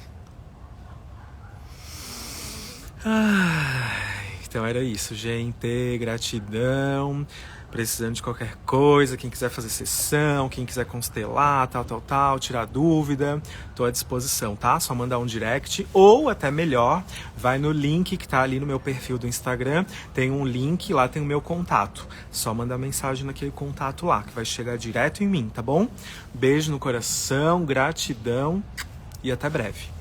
Então era isso, gente. Gratidão. Precisando de qualquer coisa, quem quiser fazer sessão, quem quiser constelar, tal, tirar dúvida, tô à disposição, tá? Só mandar um direct, ou até melhor, vai no link que tá ali no meu perfil do Instagram, tem um link, lá tem o meu contato. Só mandar mensagem naquele contato lá, que vai chegar direto em mim, tá bom? Beijo no coração, gratidão e até breve.